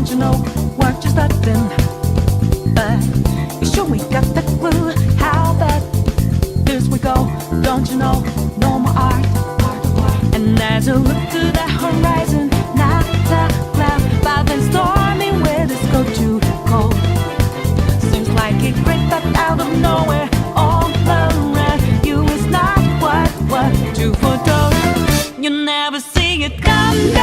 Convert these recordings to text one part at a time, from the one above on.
Don't you know what you're starting? But you sure we got the clue how that this we go. Don't you know, no more art. And as you look to the horizon, not a cloud, but then stormy weather's go too cold. Seems like it crept up out of nowhere, all around you is not what you foretold. You never see it coming.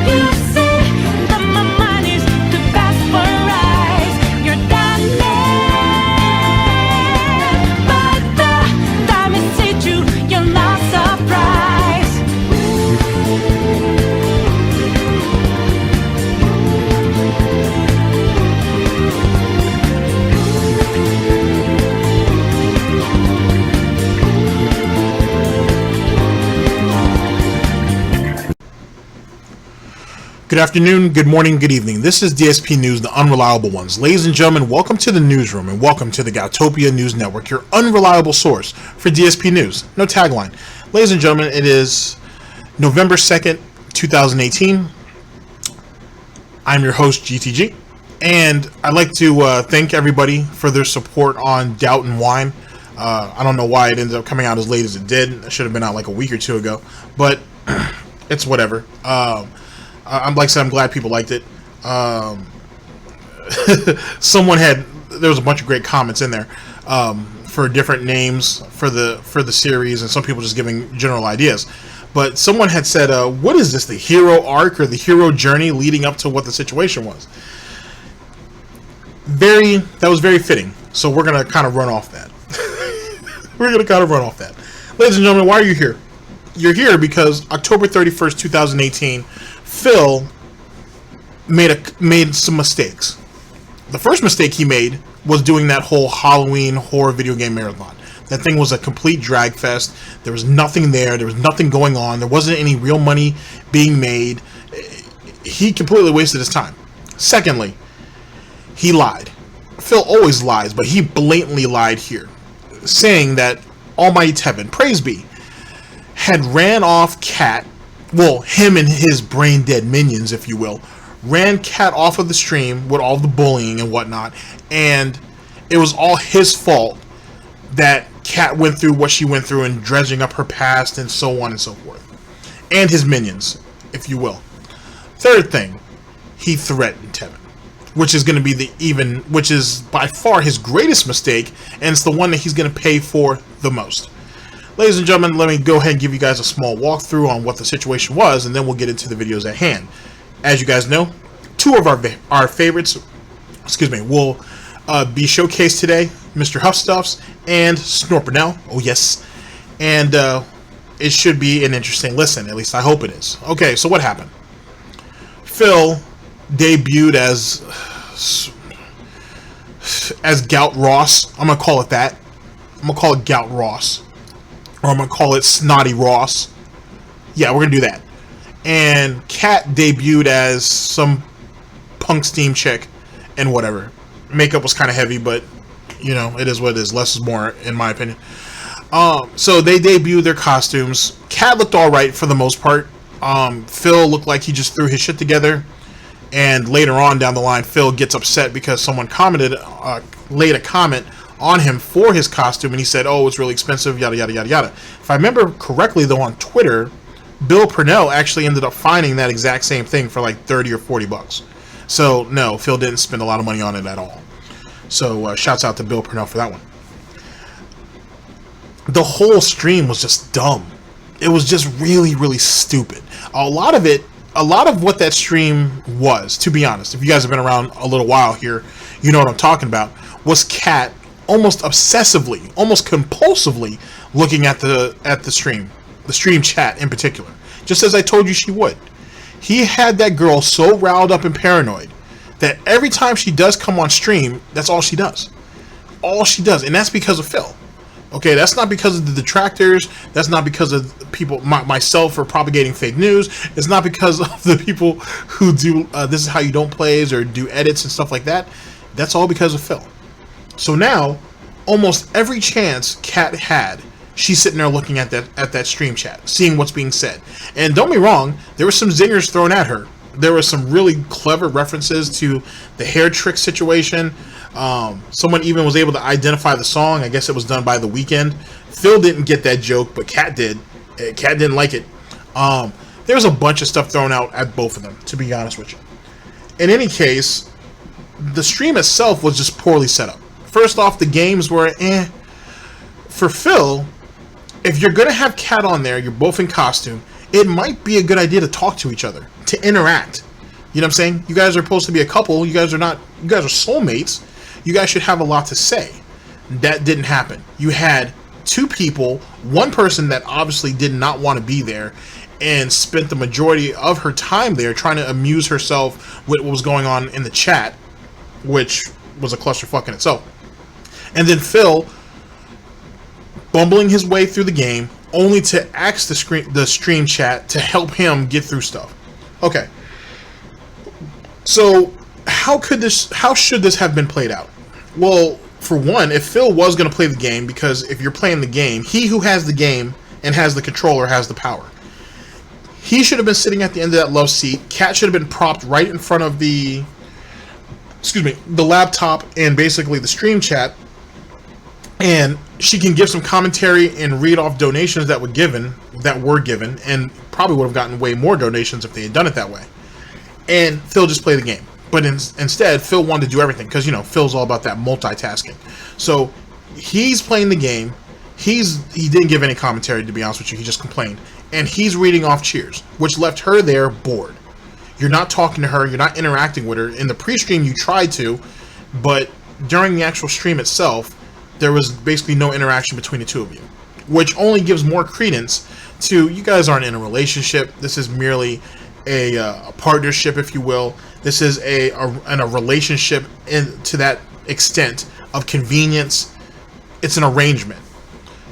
You see that my mind is too fast for eyes. You're done there, but the time is hit you, you're not surprised. Good afternoon, good morning, good evening. This is Dspnews, the unreliable ones. Ladies and gentlemen, welcome to the newsroom and welcome to the Galtopia News Network, your unreliable source for DSP News. No tagline. Ladies and gentlemen, it is November 2nd, 2018. I'm your host, GTG, and I'd like to thank everybody for their support on Doubt and Wine. I don't know why it ended up coming out as late as it did. It should have been out like a week or two ago, but it's whatever. I'm glad people liked it. There was a bunch of great comments in there for different names for the series, and some people just giving general ideas. But someone had said, "What is this? The hero arc or the hero journey leading up to what the situation was?" That was very fitting. So we're gonna kind of run off that. Ladies and gentlemen, why are you here? You're here because October 31st, 2018. Phil made some mistakes. The first mistake he made was doing that whole Halloween horror video game marathon. That thing was a complete drag fest. There was nothing there. There was nothing going on. There wasn't any real money being made. He completely wasted his time. Secondly, he lied. Phil always lies, but he blatantly lied here, saying that Almighty Tevin, praise be, had ran off Cat. Well, him and his brain-dead minions, if you will, ran Cat off of the stream with all the bullying and whatnot, and it was all his fault that Cat went through what she went through and dredging up her past and so on and so forth. And his minions, if you will. Third thing, he threatened Tevin, which is going to be which is by far his greatest mistake, and it's the one that he's going to pay for the most. Ladies and gentlemen, let me go ahead and give you guys a small walkthrough on what the situation was, and then we'll get into the videos at hand. As you guys know, two of our favorites, will be showcased today: Mr. Huffstuffs and Snort Burnell. Oh yes, and it should be an interesting listen. At least I hope it is. Okay, so what happened? Phil debuted as Gout Ross. I'm gonna call it that. I'm gonna call it Gout Ross. Or I'm going to call it Snotty Ross. Yeah, we're going to do that. And Kat debuted as some punk steam chick and whatever. Makeup was kind of heavy, but, you know, it is what it is. Less is more, in my opinion. So they debuted their costumes. Kat looked alright for the most part. Phil looked like he just threw his shit together. And later on down the line, Phil gets upset because someone laid a comment on him for his costume, and he said, "Oh, it's really expensive, yada yada yada yada." If I remember correctly, though, on Twitter, Bill Burnell actually ended up finding that exact same thing for like 30 or 40 bucks. So no, Phil didn't spend a lot of money on it at all. So shouts out to Bill Burnell for that one. The whole stream was just dumb. It was just really, really stupid. A lot of what that stream was, to be honest, if you guys have been around a little while here, you know what I'm talking about, was Cat almost obsessively, almost compulsively looking at the stream chat in particular, just as I told you she would. He had that girl so riled up and paranoid that every time she does come on stream, that's all she does. And that's because of Phil. Okay, that's not because of the detractors. That's not because of people, myself, for propagating fake news. It's not because of the people who do this is how you don't plays or do edits and stuff like that. That's all because of Phil. So now, almost every chance Kat had, she's sitting there looking at that stream chat, seeing what's being said. And don't be wrong, there were some zingers thrown at her. There were some really clever references to the hair trick situation. Someone even was able to identify the song. I guess it was done by The Weeknd. Phil didn't get that joke, but Kat did. Kat didn't like it. There was a bunch of stuff thrown out at both of them, to be honest with you. In any case, the stream itself was just poorly set up. First off, the games were eh. For Phil, if you're going to have Kat on there, you're both in costume, it might be a good idea to talk to each other, to interact. You know what I'm saying? You guys are supposed to be a couple. You guys are soulmates. You guys should have a lot to say. That didn't happen. You had two people, one person that obviously did not want to be there and spent the majority of her time there trying to amuse herself with what was going on in the chat, which was a clusterfuck in itself. And then Phil bumbling his way through the game, only to ask the stream chat to help him get through stuff. Okay. So, how should this have been played out? Well, for one, if Phil was going to play the game, because if you're playing the game, he who has the game and has the controller has the power. He should have been sitting at the end of that love seat. Kat should have been propped right in front of the laptop and basically the stream chat, and she can give some commentary and read off donations that were given, and probably would have gotten way more donations if they had done it that way. And Phil just played the game. But instead, Phil wanted to do everything, because, you know, Phil's all about that multitasking. So, he's playing the game. He didn't give any commentary, to be honest with you. He just complained. And he's reading off cheers, which left her there bored. You're not talking to her. You're not interacting with her. In the pre-stream, you tried to, but during the actual stream itself, there was basically no interaction between the two of you, which only gives more credence to you guys aren't in a relationship. This is merely a partnership, if you will. This is a relationship to that extent of convenience. It's an arrangement.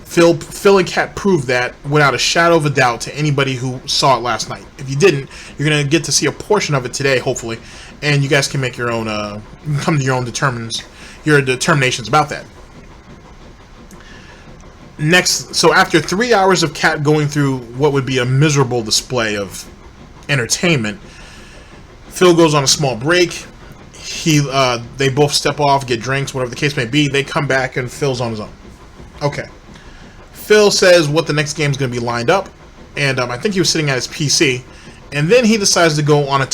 Phil and Kat proved that without a shadow of a doubt to anybody who saw it last night. If you didn't, you're going to get to see a portion of it today, hopefully, and you guys can make your own, come to your own determinations about that. Next, so after 3 hours of Kat going through what would be a miserable display of entertainment, Phil goes on a small break. They both step off, get drinks, whatever the case may be. They come back and Phil's on his own. Okay. Phil says what the next game is going to be lined up, and I think he was sitting at his PC, and then he decides to go on a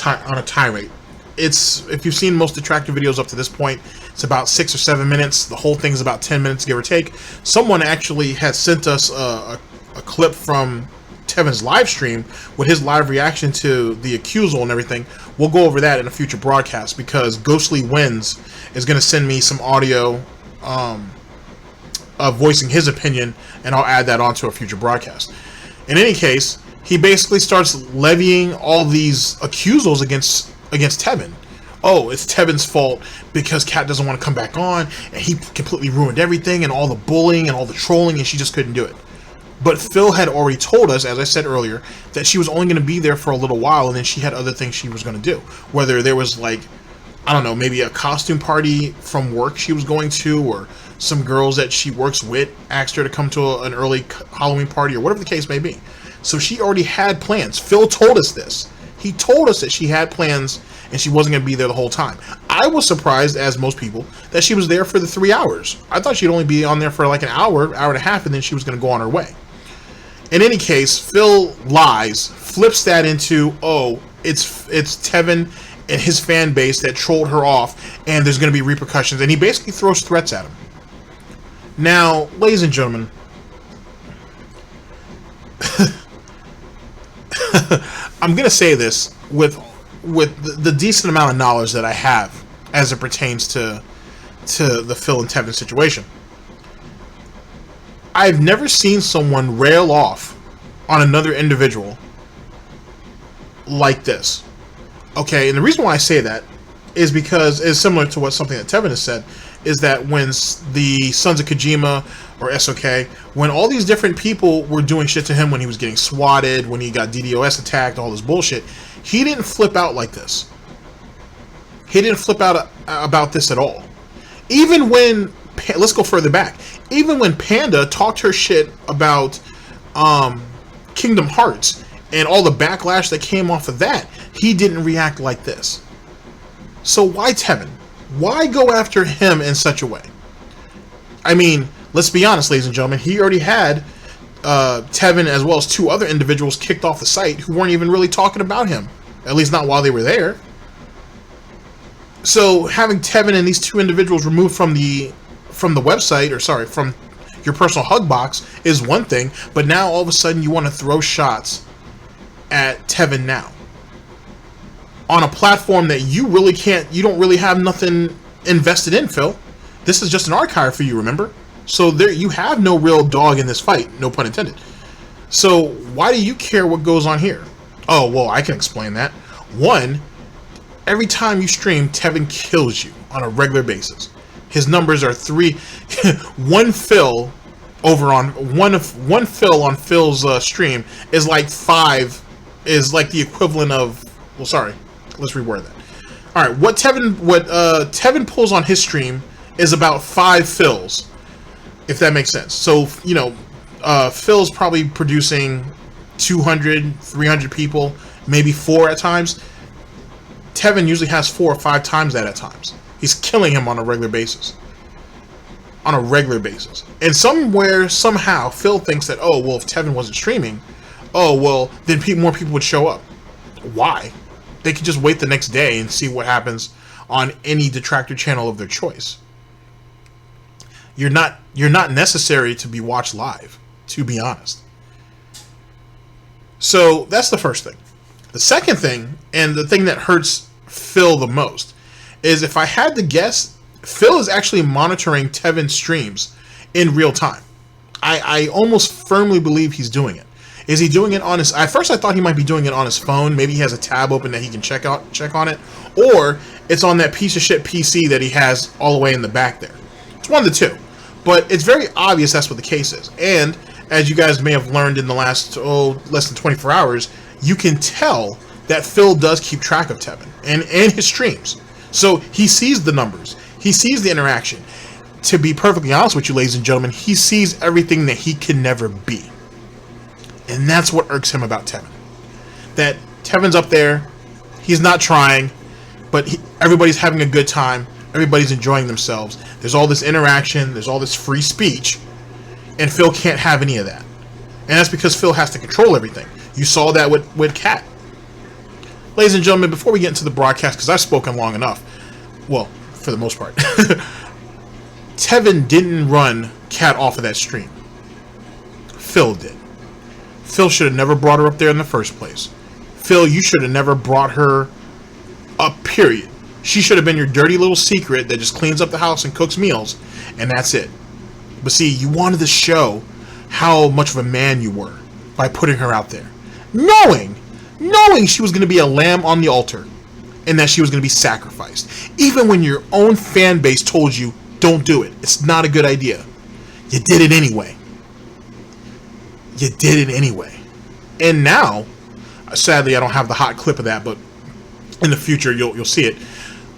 tirade. If you've seen most attractive videos up to this point, it's about 6 or 7 minutes. The whole thing is about 10 minutes, give or take. Someone actually has sent us a clip from Tevin's live stream with his live reaction to the accusal and everything. We'll go over that in a future broadcast, because Ghostly Wins is going to send me some audio of voicing his opinion, and I'll add that onto a future broadcast. In any case, he basically starts levying all these accusals against Tevin. Oh, it's Tevin's fault because Kat doesn't want to come back on, and he completely ruined everything, and all the bullying and all the trolling, and she just couldn't do it. But Phil had already told us, as I said earlier, that she was only going to be there for a little while, and then she had other things she was going to do. Whether there was, like, I don't know, maybe a costume party from work she was going to, or some girls that she works with asked her to come to an early Halloween party, or whatever the case may be. So she already had plans. Phil told us this. He told us that she had plans and she wasn't going to be there the whole time. I was surprised, as most people, that she was there for the 3 hours. I thought she'd only be on there for like an hour and a half, and then she was going to go on her way. In any case, Phil lies, flips that into, oh, it's Tevin and his fan base that trolled her off, and there's going to be repercussions, and he basically throws threats at him. Now, ladies and gentlemen, I'm going to say this with the decent amount of knowledge that I have as it pertains to the Phil and Tevin situation. I've never seen someone rail off on another individual like this. Okay, and the reason why I say that is because it's similar to something that Tevin has said, is that when the Sons of Kojima, or SOK, when all these different people were doing shit to him, when he was getting swatted, when he got DDoS attacked, all this bullshit, he didn't flip out like this. He didn't flip out about this at all. Even when, let's go further back, even when Panda talked her shit about Kingdom Hearts, and all the backlash that came off of that, he didn't react like this. So why Tevin? Why go after him in such a way? I mean, let's be honest, ladies and gentlemen, he already had Tevin as well as 2 other individuals kicked off the site who weren't even really talking about him, at least not while they were there. So having Tevin and these 2 individuals removed from the website, or sorry, from your personal hug box is one thing, but now all of a sudden you want to throw shots at Tevin now on a platform that you don't really have nothing invested in, Phil. This is just an archive for you, remember? So there, you have no real dog in this fight, no pun intended. So why do you care what goes on here? Oh, well, I can explain that. One, every time you stream, Tevin kills you on a regular basis. His numbers are 3, one Phil over on one Phil on Phil's stream is like 5, is like the equivalent of, well, sorry, let's reword that. All right, what Tevin pulls on his stream is about 5 Phils, if that makes sense. So, you know, Phil's probably producing 200, 300 people, maybe 4 at times. Tevin usually has 4 or 5 times that at times. He's killing him on a regular basis. On a regular basis. And somewhere, somehow, Phil thinks that, oh, well, if Tevin wasn't streaming, oh, well, then more people would show up. Why? They could just wait the next day and see what happens on any detractor channel of their choice. You're not necessary to be watched live, to be honest. So that's the first thing. The second thing, and the thing that hurts Phil the most, is if I had to guess, Phil is actually monitoring Tevin's streams in real time. I almost firmly believe he's doing it. Is he doing it on his... At first I thought he might be doing it on his phone. Maybe he has a tab open that he can check on it. Or it's on that piece of shit PC that he has all the way in the back there. It's one of the two. But it's very obvious that's what the case is. And as you guys may have learned in the last, less than 24 hours, you can tell that Phil does keep track of Tevin and his streams. So he sees the numbers. He sees the interaction. To be perfectly honest with you, ladies and gentlemen, he sees everything that he can never be. And that's what irks him about Tevin. That Tevin's up there, he's not trying, but everybody's having a good time. Everybody's enjoying themselves. There's all this interaction. There's all this free speech. And Phil can't have any of that. And that's because Phil has to control everything. You saw that with Kat. Ladies and gentlemen, before we get into the broadcast, because I've spoken long enough, well, for the most part, Tevin didn't run Kat off of that stream. Phil did. Phil should have never brought her up there in the first place. Phil, you should have never brought her up, period. She should have been your dirty little secret that just cleans up the house and cooks meals, and that's it. But see, you wanted to show how much of a man you were by putting her out there. Knowing she was going to be a lamb on the altar and that she was going to be sacrificed. Even when your own fan base told you, don't do it. It's not a good idea. You did it anyway. You did it anyway. And now, sadly, I don't have the hot clip of that, but in the future, you'll see it.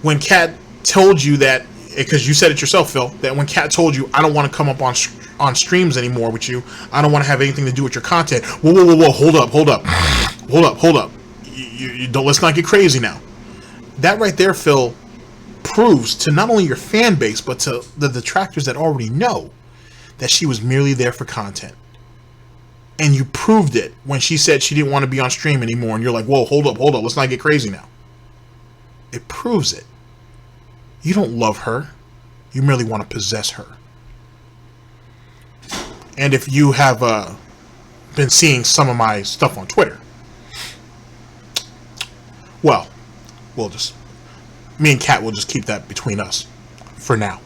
When Kat told you that, because you said it yourself, Phil, that when Kat told you, I don't want to come up on streams anymore with you, I don't want to have anything to do with your content. Whoa, hold up. You don't, let's not get crazy now. That right there, Phil, proves to not only your fan base, but to the detractors that already know that she was merely there for content. And you proved it when she said she didn't want to be on stream anymore, and you're like, whoa, hold up, let's not get crazy now. It proves it. You don't love her. You merely want to possess her. And if you have been seeing some of my stuff on Twitter, well, me and Kat will just keep that between us for now.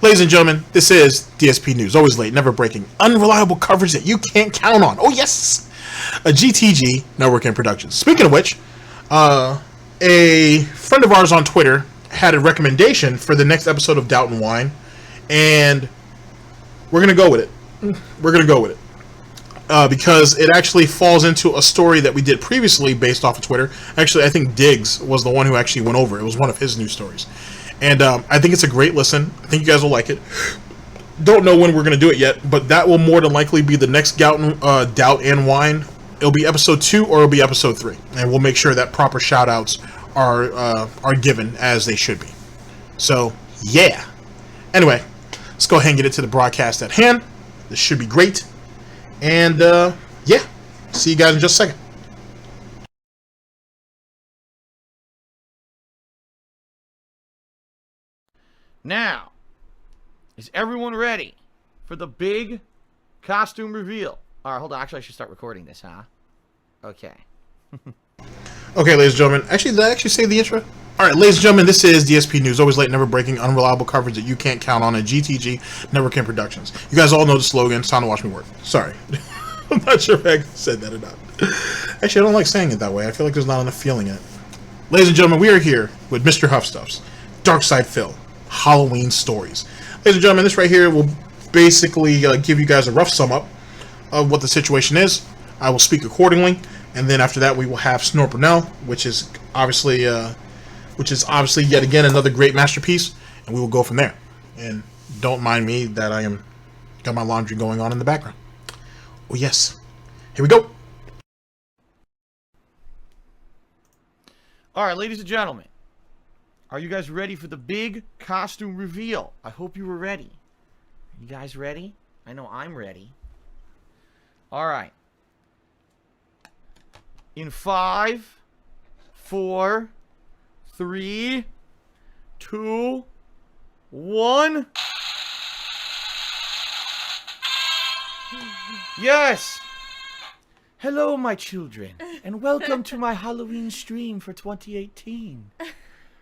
Ladies and gentlemen, this is Dspnews. Always late, never breaking, unreliable coverage that you can't count on. Oh yes! A GTG Network and Productions. Speaking of which, a friend of ours on Twitter had a recommendation for the next episode of Doubt and Wine, and we're going to go with it. Because it actually falls into a story that we did previously based off of Twitter. Actually, I think Diggs was the one who actually went over it. It was one of his news stories. And I think it's a great listen. I think you guys will like it. Don't know when we're going to do it yet, but that will more than likely be the next Doubt and Wine it'll be episode 2 or it'll be episode 3, and we'll make sure that proper shout outs are given as they should be. So yeah, anyway, let's go ahead and get into the broadcast at hand. This should be great, and yeah, see you guys in just a second. Now, is everyone ready for the big costume reveal? All right, hold on. Actually, I should start recording this, huh? Okay. Okay, ladies and gentlemen. Actually, did I actually say the intro? All right, ladies and gentlemen, this is DSP News. Always late, never breaking, unreliable coverage that you can't count on at GTG Network Productions. You guys all know the slogan. It's time to watch me work. Sorry. I'm not sure if I said that or not. Actually, I don't like saying it that way. I feel like there's not enough feeling in it. Ladies and gentlemen, we are here with Mr. Huffstuff's DarkSydePhil Halloween Stories. Ladies and gentlemen, this right here will basically give you guys a rough sum up of what the situation is. I will speak accordingly, and then after that we will have Snort Burnell, which is obviously yet again another great masterpiece, and we will go from there. And don't mind me that I am got my laundry going on in the background. Oh yes, here we go. All right, ladies and gentlemen, are you guys ready for the big costume reveal? I hope you were ready. You guys ready? I know I'm ready. All right. In 5, 4, 3, 2, 1. Yes! Hello, my children, and welcome to my Halloween stream for 2018.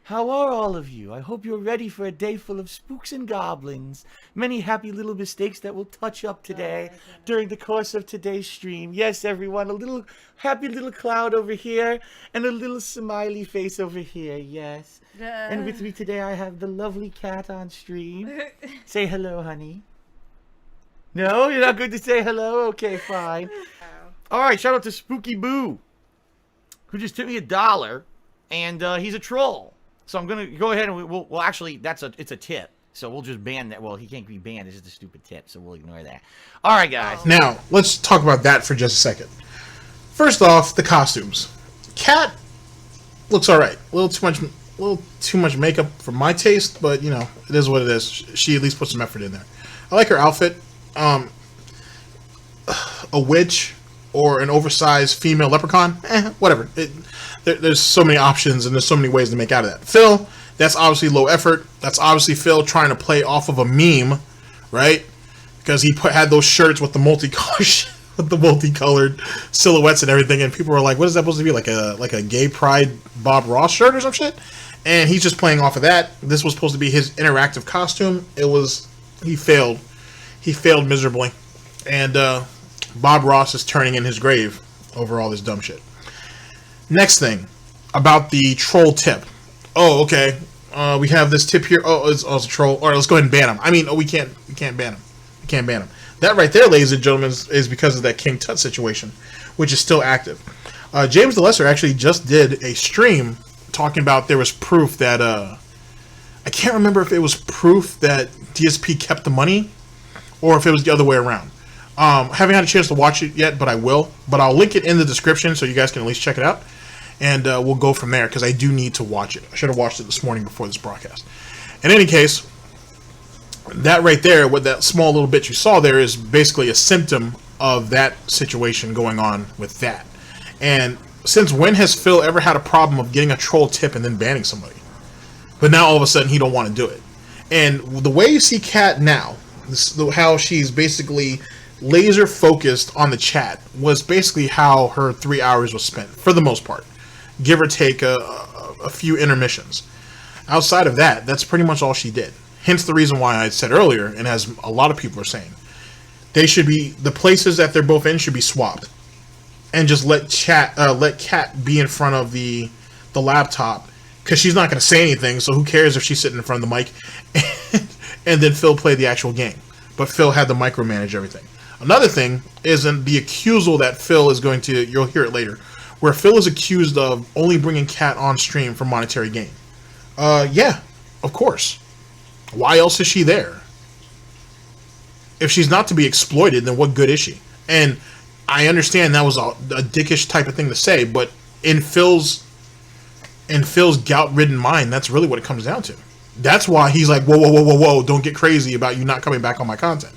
How are all of you? I hope you're ready for a day full of spooks and goblins. Many happy little mistakes that will touch up today during the course of today's stream. Yes, everyone, a little happy little cloud over here and a little smiley face over here. Yes. And with me today I have the lovely cat on stream. Say hello, honey. No? You're not going to say hello? Okay, fine. All right, shout out to Spooky Boo, who just tipped me $1, and he's a troll. So I'm gonna go ahead and we'll actually it's a tip, so we'll just ban that. Well, he can't be banned. It's just a stupid tip, so we'll ignore that. All right, guys. Now let's talk about that for just a second. First off, the costumes. Cat looks all right. A little too much makeup for my taste, but you know it is what it is. She at least put some effort in there. I like her outfit. A witch or an oversized female leprechaun, whatever. There's so many options and there's so many ways to make out of that. Phil, that's obviously low effort. That's obviously Phil trying to play off of a meme, right? Because he had those shirts with the multicolored silhouettes and everything, and people were like, "What is that supposed to be? Like a gay pride Bob Ross shirt or some shit?" And he's just playing off of that. This was supposed to be his interactive costume. He failed. He failed miserably, and Bob Ross is turning in his grave over all this dumb shit. Next thing about the troll tip. Oh, okay. We have this tip here. Oh, it's a troll. All right, let's go ahead and ban him. I mean, we can't ban him. We can't ban him. That right there, ladies and gentlemen, is because of that King Tut situation, which is still active. James the Lesser actually just did a stream talking about there was proof that I can't remember if it was proof that DSP kept the money or if it was the other way around. Haven't had a chance to watch it yet, but I will. But I'll link it in the description so you guys can at least check it out. And we'll go from there, because I do need to watch it. I should have watched it this morning before this broadcast. In any case, that right there, with that small little bit you saw there, is basically a symptom of that situation going on with that. And since when has Phil ever had a problem of getting a troll tip and then banning somebody? But now all of a sudden he don't want to do it. And the way you see Kat now, how she's basically laser focused on the chat, was basically how her 3 hours was spent, for the most part. Give or take a few intermissions. Outside of that, that's pretty much all she did. Hence the reason why I said earlier, and as a lot of people are saying, the places that they're both in should be swapped, and just let Kat be in front of the laptop, because she's not going to say anything. So who cares if she's sitting in front of the mic, and then Phil played the actual game. But Phil had to micromanage everything. Another thing is the accusal that Phil is going to, you'll hear it later, where Phil is accused of only bringing Kat on stream for monetary gain. Yeah, of course. Why else is she there? If she's not to be exploited, then what good is she? And I understand that was a dickish type of thing to say, but in Phil's gout-ridden mind, that's really what it comes down to. That's why he's like, whoa, whoa, whoa, whoa, whoa, don't get crazy about you not coming back on my content.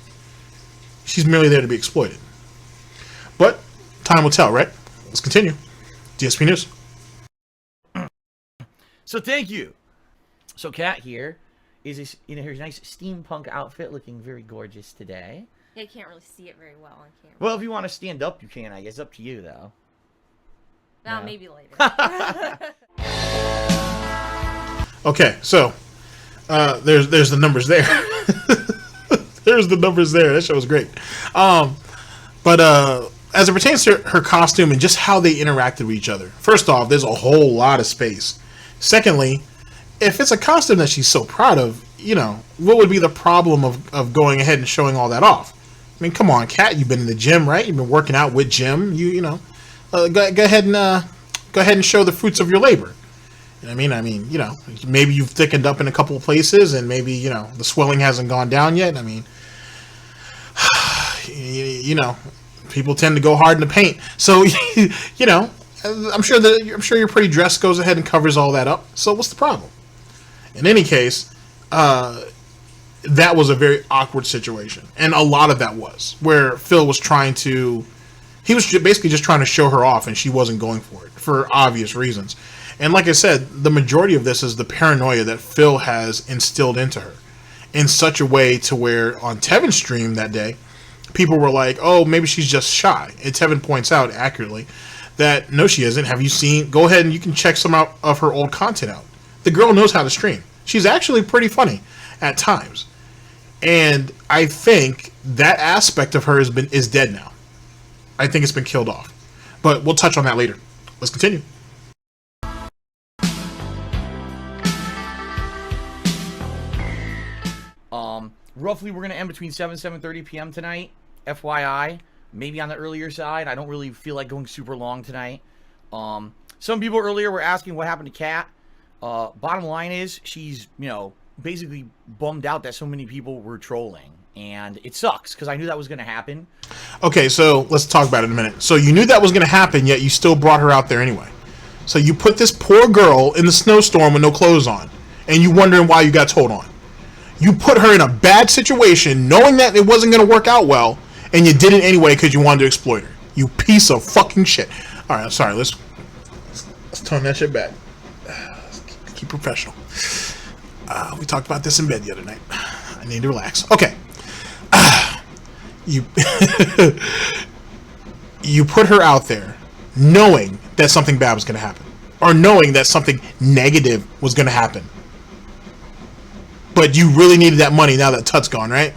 She's merely there to be exploited. But time will tell, right? Let's continue. DSP News. So thank you. So Kat here is in her nice steampunk outfit, looking very gorgeous today. Yeah, you can't really see it very well on camera. Well, if you want to stand up, you can. I guess up to you, though. No, maybe later. Okay, so there's the numbers there. There's the numbers there. That show was great. But as it pertains to her costume and just how they interacted with each other, first off, there's a whole lot of space. Secondly, if it's a costume that she's so proud of, you know, what would be the problem of going ahead and showing all that off? I mean, come on, Kat, you've been in the gym, right? You've been working out with Jim. You know, go ahead and show the fruits of your labor. I mean, you know, maybe you've thickened up in a couple of places, and maybe, you know, the swelling hasn't gone down yet. I mean, you know, people tend to go hard in the paint, so you know, I'm sure your pretty dress goes ahead and covers all that up. So what's the problem? In any case, that was a very awkward situation, and a lot of that was where Phil was he was basically just trying to show her off, and she wasn't going for it for obvious reasons. And like I said, the majority of this is the paranoia that Phil has instilled into her in such a way to where on Tevin's stream that day, people were like, oh, maybe she's just shy. And Tevin points out accurately that no, she isn't. Have you seen? Go ahead and you can check some out of her old content out. The girl knows how to stream. She's actually pretty funny at times. And I think that aspect of her is dead now. I think it's been killed off. But we'll touch on that later. Let's continue. Roughly, we're going to end between 7:30 p.m. tonight. FYI, maybe on the earlier side. I don't really feel like going super long tonight. Some people earlier were asking what happened to Kat. Bottom line is, she's, you know, basically bummed out that so many people were trolling. And it sucks, because I knew that was going to happen. Okay, so let's talk about it in a minute. So you knew that was going to happen, yet you still brought her out there anyway. So you put this poor girl in the snowstorm with no clothes on, and you wondering why you got told on. You put her in a bad situation, knowing that it wasn't going to work out well, and you did it anyway because you wanted to exploit her. You piece of fucking shit. All right, I'm sorry. Let's tone that shit back. Let's keep professional. We talked about this in bed the other night. I need to relax. Okay. You put her out there knowing that something bad was going to happen, or knowing that something negative was going to happen. But you really needed that money now that Tut's gone, right?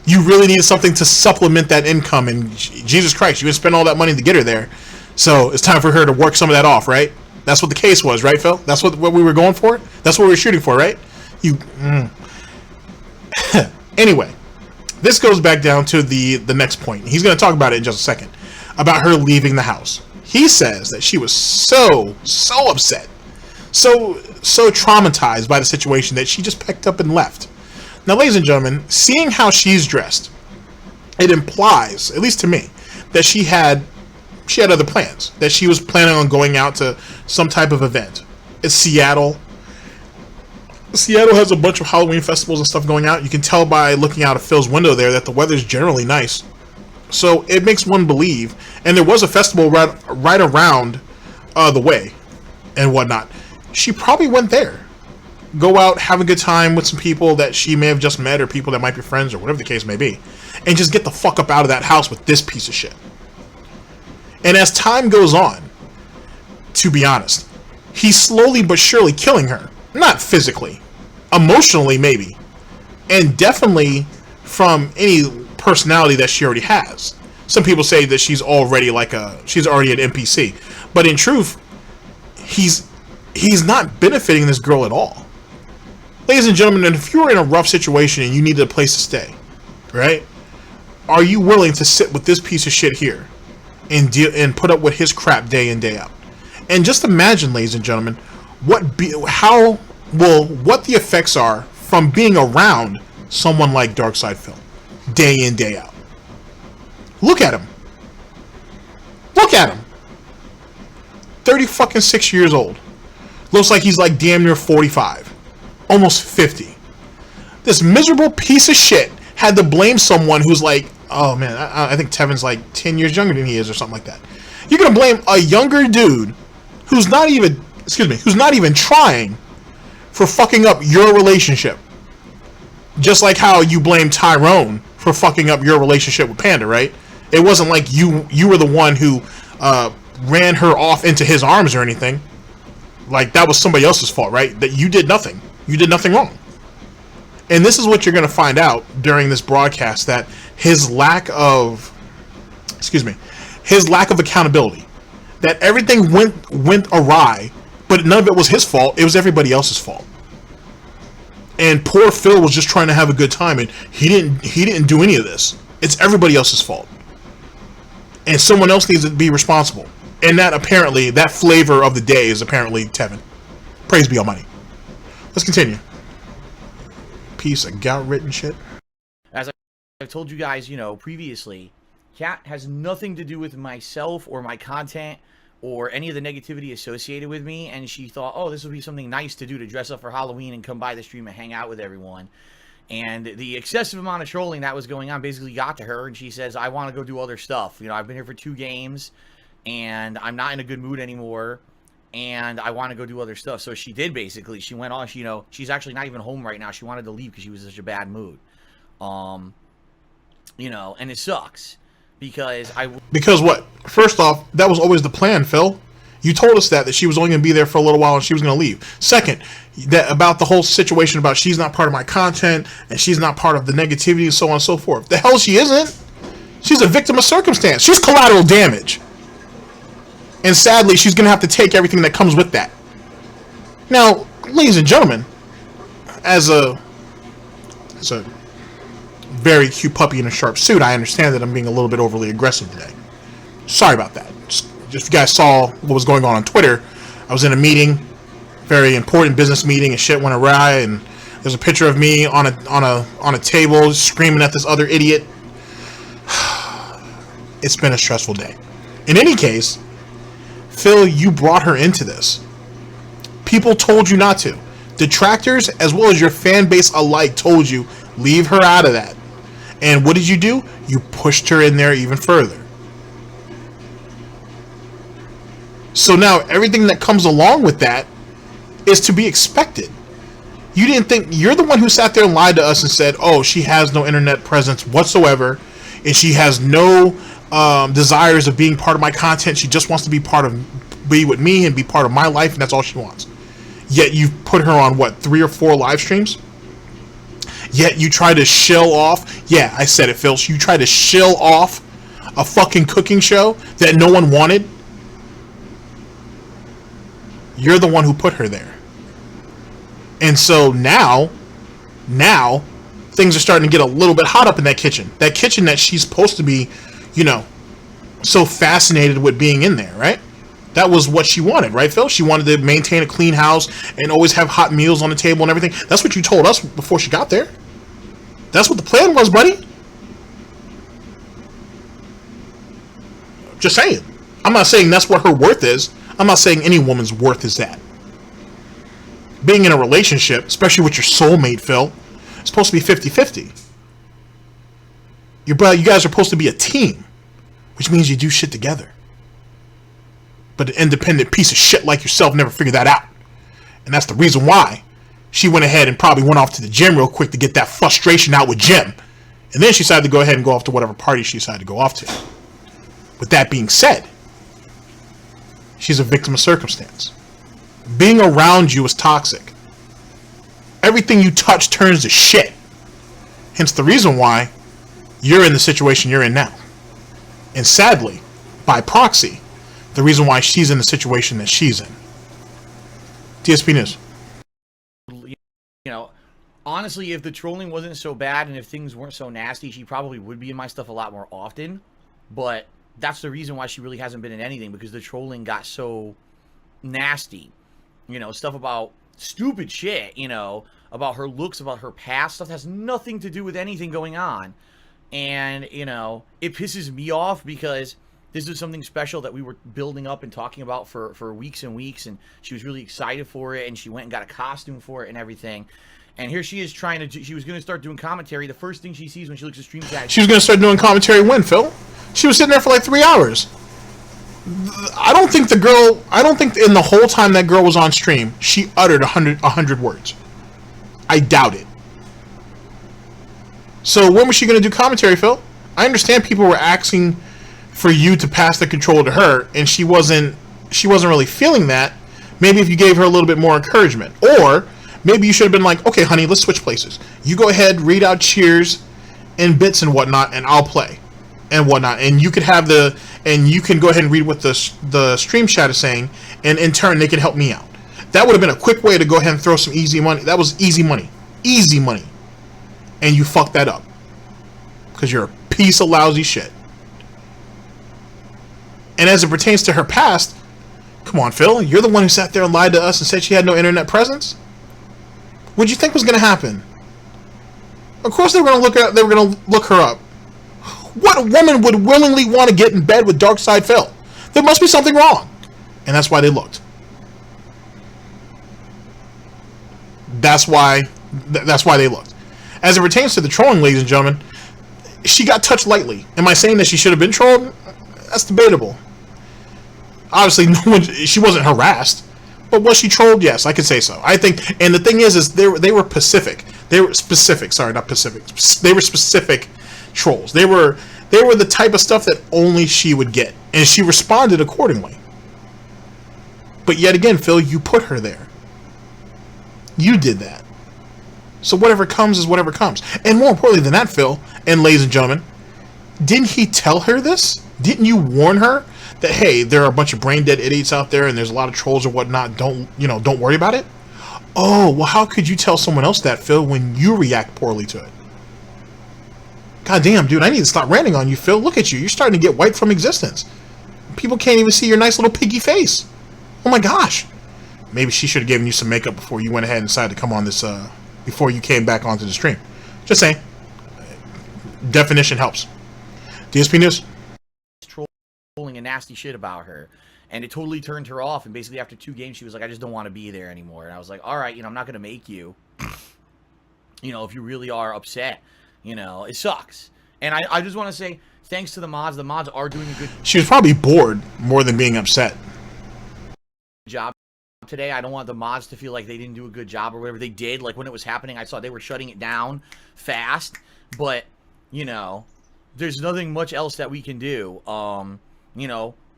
You really needed something to supplement that income, and Jesus Christ, you would spend all that money to get her there. So it's time for her to work some of that off, right? That's what the case was, right, Phil? That's what we were going for? That's what we were shooting for, right? Anyway, this goes back down to the next point. He's going to talk about it in just a second, about her leaving the house. He says that she was so upset, so traumatized by the situation that she just picked up and left. Now, ladies and gentlemen, seeing how she's dressed, it implies, at least to me, that she had other plans, that she was planning on going out to some type of event. It's Seattle. Seattle has a bunch of Halloween festivals and stuff going out. You can tell by looking out of Phil's window there that the weather's generally nice. So it makes one believe, and there was a festival right around the way and whatnot. She probably went there. Go out, have a good time with some people that she may have just met, or people that might be friends, or whatever the case may be, and just get the fuck up out of that house with this piece of shit. And as time goes on, to be honest, he's slowly but surely killing her. Not physically, emotionally maybe, and definitely from any personality that she already has. Some people say that she's already an NPC, but in truth, he's not benefiting this girl at all. Ladies and gentlemen, if you're in a rough situation and you need a place to stay, right? Are you willing to sit with this piece of shit here and put up with his crap day in, day out? And just imagine, ladies and gentlemen, what the effects are from being around someone like DarkSydePhil day in, day out. Look at him. 30 fucking 6 years old. Looks like he's like damn near 45. Almost 50. This miserable piece of shit had to blame someone who's like, oh man, I think Tevin's like 10 years younger than he is or something like that. You're gonna blame a younger dude who's not even, who's not even trying for fucking up your relationship. Just like how you blame Tyrone for fucking up your relationship with Panda, right? It wasn't like you were the one who ran her off into his arms or anything. Like, that was somebody else's fault, right? That you did nothing. You did nothing wrong. And this is what you're going to find out during this broadcast, that his lack of, his lack of accountability, that everything went awry, but none of it was his fault. It was everybody else's fault. And poor Phil was just trying to have a good time, and he didn't do any of this. It's everybody else's fault. And someone else needs to be responsible. And that apparently, that flavor of the day is apparently Tevin. Praise be Almighty. Let's continue. Piece of gout-ridden shit. As I've told you guys, previously, Cat has nothing to do with myself or my content or any of the negativity associated with me, and she thought, oh, this would be something nice to do, to dress up for Halloween and come by the stream and hang out with everyone. And the excessive amount of trolling that was going on basically got to her, and she says, I want to go do other stuff. I've been here for 2 games, and I'm not in a good mood anymore, and I want to go do other stuff. So she did, basically. She went off, she's actually not even home right now. She wanted to leave because she was in such a bad mood. And it sucks. Because what? First off, that was always the plan, Phil. You told us that she was only going to be there for a little while and she was going to leave. Second, that about the whole situation about she's not part of my content and she's not part of the negativity and so on and so forth. The hell she isn't. She's a victim of circumstance. She's collateral damage. And sadly, she's going to have to take everything that comes with that. Now, ladies and gentlemen, as a very cute puppy in a sharp suit, I understand that I'm being a little bit overly aggressive today. Sorry about that. Just if you guys saw what was going on Twitter, I was in a meeting, very important business meeting, and shit went awry, and there's a picture of me on a table screaming at this other idiot. It's been a stressful day. In any case, Phil, you brought her into this. People told you not to. Detractors, as well as your fan base alike, told you, leave her out of that. And what did you do? You pushed her in there even further. So now everything that comes along with that is to be expected. You didn't think, you're the one who sat there and lied to us and said, oh, she has no internet presence whatsoever, and she has no desires of being part of my content. She just wants to be with me and be part of my life, and that's all she wants. Yet you've put her on, what, 3 or 4 live streams? Yet you try to shill off, yeah, I said it, Phil, you try to shill off a fucking cooking show that no one wanted. You're the one who put her there. And so now, things are starting to get a little bit hot up in that kitchen. That kitchen that she's supposed to be, so fascinated with being in there, right? That was what she wanted, right, Phil? She wanted to maintain a clean house and always have hot meals on the table and everything. That's what you told us before she got there. That's what the plan was, buddy. Just saying. I'm not saying that's what her worth is. I'm not saying any woman's worth is that. Being in a relationship, especially with your soulmate, Phil, it's supposed to be 50-50. You guys are supposed to be a team, which means you do shit together. But an independent piece of shit like yourself never figured that out. And that's the reason why she went ahead and probably went off to the gym real quick to get that frustration out with Jim. And then she decided to go ahead and go off to whatever party she decided to go off to. With that being said, she's a victim of circumstance. Being around you is toxic. Everything you touch turns to shit. Hence the reason why you're in the situation you're in now. And sadly, by proxy, the reason why she's in the situation that she's in. Dspnews. Honestly, if the trolling wasn't so bad and if things weren't so nasty, she probably would be in my stuff a lot more often. But that's the reason why she really hasn't been in anything, because the trolling got so nasty. Stuff about stupid shit, about her looks, about her past, stuff that has nothing to do with anything going on. And, it pisses me off because this is something special that we were building up and talking about for weeks and weeks, and she was really excited for it, and she went and got a costume for it and everything. And here she is trying to she was going to start doing commentary. The first thing she sees when she looks at stream chat, she was going to start doing commentary when, Phil? She was sitting there for like 3 hours. I don't think in the whole time that girl was on stream, she uttered 100 words. I doubt it. So when was she going to do commentary, Phil? I understand people were asking for you to pass the control to her, and she wasn't really feeling that. Maybe if you gave her a little bit more encouragement, or maybe you should have been like, okay, honey, let's switch places. You go ahead, read out cheers and bits and whatnot, and I'll play and whatnot. And you could have you can go ahead and read what the stream chat is saying, and in turn, they can help me out. That would have been a quick way to go ahead and throw some easy money. That was easy money. Easy money. And you fucked that up. Because you're a piece of lousy shit. And as it pertains to her past, come on, Phil, you're the one who sat there and lied to us and said she had no internet presence? What'd you think was going to happen? Of course they were going to look her up. What woman would willingly want to get in bed with DarkSydePhil? There must be something wrong. And that's why they looked. That's why they looked. As it pertains to the trolling, ladies and gentlemen, she got touched lightly. Am I saying that she should have been trolled? That's debatable. Obviously, she wasn't harassed. But was she trolled? Yes, I could say so. I think, and the thing is they were Pacific. They were specific. Sorry, not Pacific. They were specific trolls. They were the type of stuff that only she would get, and she responded accordingly. But yet again, Phil, you put her there. You did that. So whatever comes is whatever comes. And more importantly than that, Phil, and ladies and gentlemen, didn't he tell her this? Didn't you warn her that, hey, there are a bunch of brain dead idiots out there and there's a lot of trolls or whatnot, don't worry about it? Oh, well, how could you tell someone else that, Phil, when you react poorly to it? God damn, dude, I need to stop ranting on you, Phil. Look at you. You're starting to get wiped from existence. People can't even see your nice little piggy face. Oh my gosh. Maybe she should have given you some makeup before you went ahead and decided to come on this, before you came back onto the stream. Just saying. Definition helps. Dspnews. Trolling and nasty shit about her. And it totally turned her off. And basically after 2 games, she was like, I just don't want to be there anymore. And I was like, all right, I'm not going to make you. If you really are upset, it sucks. And I just want to say, thanks to the mods. The mods are doing a good She was probably bored more than being upset. job today. I don't want the mods to feel like they didn't do a good job or whatever. They did. Like when it was happening, I saw they were shutting it down fast. But, there's nothing much else that we can do.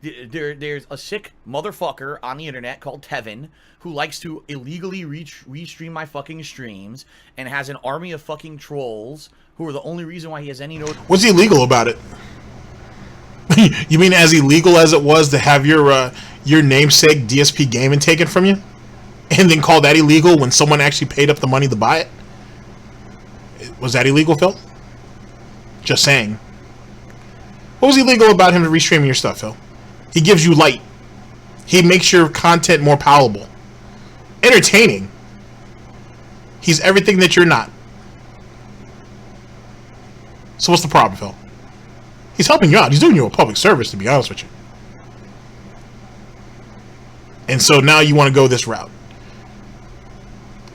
There's a sick motherfucker on the internet called Tevin who likes to illegally restream my fucking streams and has an army of fucking trolls who are the only reason why he has any What's illegal about it? You mean as illegal as it was to have your namesake Dspgaming taken from you? And then call that illegal when someone actually paid up the money to buy it? Was that illegal, Phil? Just saying. What was illegal about him restreaming your stuff, Phil? He gives you light. He makes your content more palatable. Entertaining. He's everything that you're not. So what's the problem, Phil? He's helping you out. He's doing you a public service, to be honest with you. And so now you want to go this route.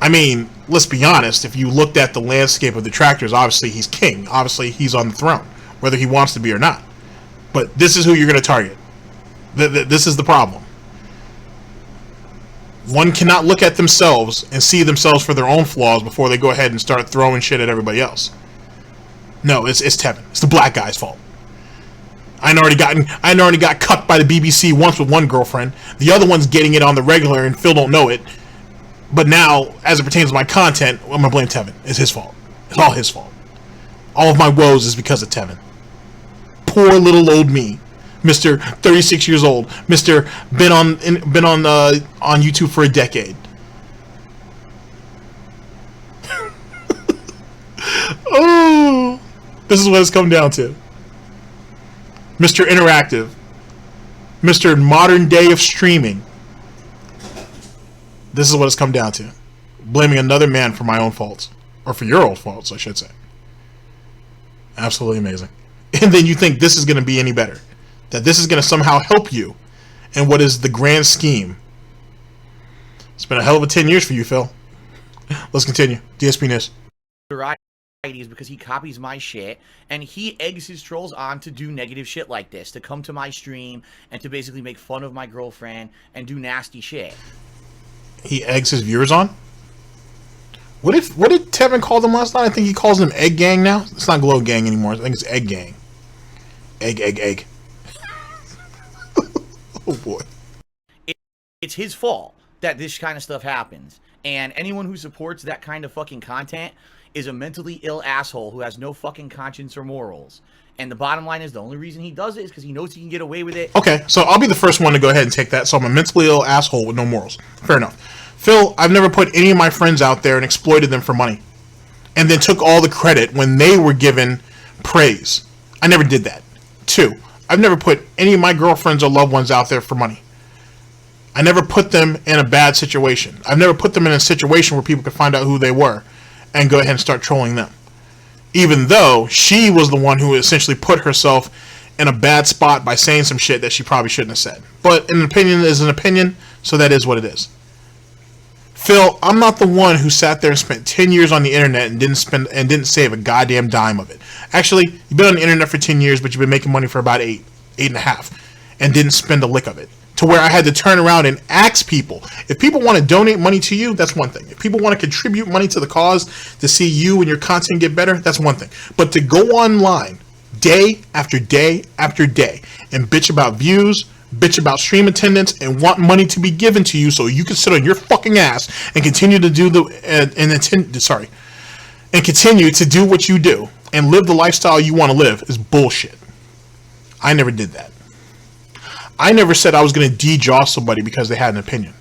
I mean, let's be honest. If you looked at the landscape of detractors, obviously he's king. Obviously he's on the throne, whether he wants to be or not. But this is who you're going to target. This is the problem. One cannot look at themselves and see themselves for their own flaws before they go ahead and start throwing shit at everybody else. No, it's Tevin. It's the black guy's fault. I already got cut by the BBC once with one girlfriend. The other one's getting it on the regular and Phil don't know it. But now, as it pertains to my content, I'm going to blame Tevin. It's his fault. It's all his fault. All of my woes is because of Tevin. Poor little old me. Mr. 36 years old. Mr. Been on YouTube for a decade. Oh, this is what it's come down to. Mr. Interactive. Mr. Modern day of streaming. This is what it's come down to. Blaming another man for my own faults. Or for your own faults, I should say. Absolutely amazing. And then you think this is going to be any better. that this is going to somehow help you in what is the grand scheme. It's been a hell of a 10 years for you, Phil. Let's continue. Dspnews. Is because he copies my shit and he eggs his trolls on to do negative shit like this, to come to my stream and to basically make fun of my girlfriend and do nasty shit. He eggs his viewers on? What did Tevin call them last night? I think he calls them Egg Gang now. It's not Glow Gang anymore. I think it's Egg Gang. Egg. Oh boy. It's his fault that this kind of stuff happens. And anyone who supports that kind of fucking content is a mentally ill asshole who has no fucking conscience or morals. And the bottom line is the only reason he does it is because he knows he can get away with it. Okay, so I'll be the first one to go ahead and take that. So I'm a mentally ill asshole with no morals. Fair enough. Phil, I've never put any of my friends out there and exploited them for money. And then took all the credit when they were given praise. I never did that. 2, I've never put any of my girlfriends or loved ones out there for money. I never put them in a bad situation. I've never put them in a situation where people could find out who they were and go ahead and start trolling them. Even though she was the one who essentially put herself in a bad spot by saying some shit that she probably shouldn't have said. But an opinion is an opinion, so that is what it is. Phil, I'm not the one who sat there and spent 10 years on the internet and didn't save a goddamn dime of it. Actually, you've been on the internet for 10 years, but you've been making money for about 8 and a half, and didn't spend a lick of it. To where I had to turn around and ask people. If people want to donate money to you, that's one thing. If people want to contribute money to the cause to see you and your content get better, that's one thing. But to go online day after day after day and bitch about views, bitch about stream attendance, and want money to be given to you so you can sit on your fucking ass and continue to do and continue to do what you do and live the lifestyle you want to live is bullshit. I never did that. I never said I was going to de-jaw somebody because they had an opinion.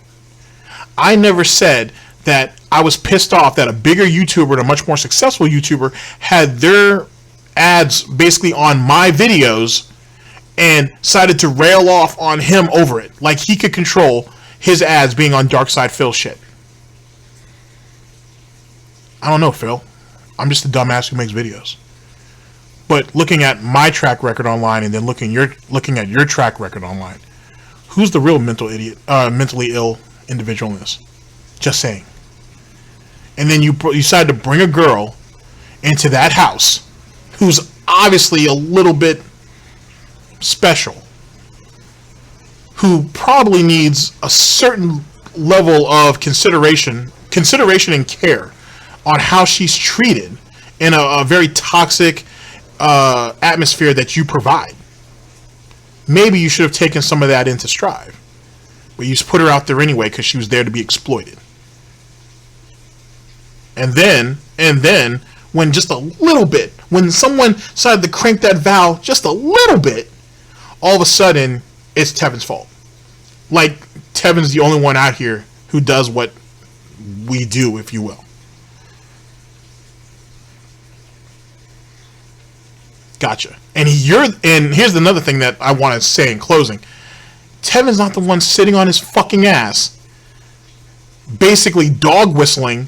I never said that I was pissed off that a bigger YouTuber and a much more successful YouTuber had their ads basically on my videos and decided to rail off on him over it. Like he could control his ads being on DarkSydePhil shit. I don't know, Phil. I'm just a dumbass who makes videos. But looking at my track record online and then looking at your track record online, who's the real mentally ill individual in this? Just saying. And then you decide to bring a girl into that house who's obviously a little bit special, who probably needs a certain level of consideration and care on how she's treated in a very toxic atmosphere that you provide. Maybe you should have taken some of that into stride, but you just put her out there anyway because she was there to be exploited. And then when just a little bit, when someone decided to crank that valve just a little bit, all of a sudden it's Tevin's fault. Like Tevin's the only one out here who does what we do, if you will. Gotcha. And here's another thing that I want to say in closing. Tevin's not the one sitting on his fucking ass, basically dog whistling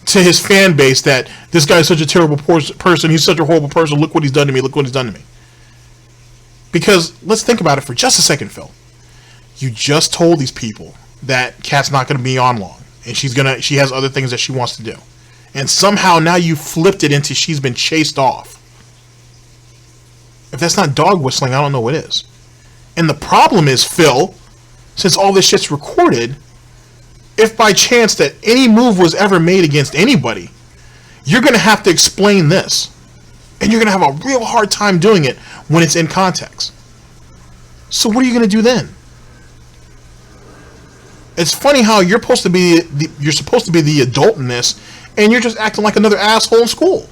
to his fan base that this guy is such a terrible person, he's such a horrible person, look what he's done to me, look what he's done to me. Because let's think about it for just a second, Phil. You just told these people that Kat's not going to be on long, and she has other things that she wants to do. And somehow now you flipped it into she's been chased off. If that's not dog whistling, I don't know what is. And the problem is, Phil, since all this shit's recorded, if by chance that any move was ever made against anybody, you're going to have to explain this. And you're going to have a real hard time doing it when it's in context. So what are you going to do then? It's funny how you're supposed to be the adult in this, and you're just acting like another asshole in school.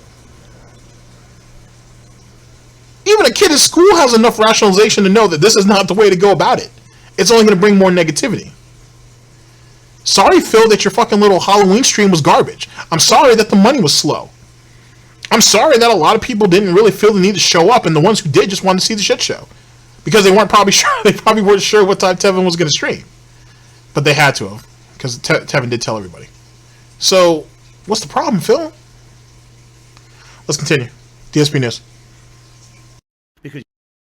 Even a kid at school has enough rationalization to know that this is not the way to go about it. It's only going to bring more negativity. Sorry, Phil, that your fucking little Halloween stream was garbage. I'm sorry that the money was slow. I'm sorry that a lot of people didn't really feel the need to show up, and the ones who did just wanted to see the shit show. Because they weren't probably sure. They probably weren't sure what time Tevin was going to stream. But they had to have, because Tevin did tell everybody. So, what's the problem, Phil? Let's continue. Dspnews. Because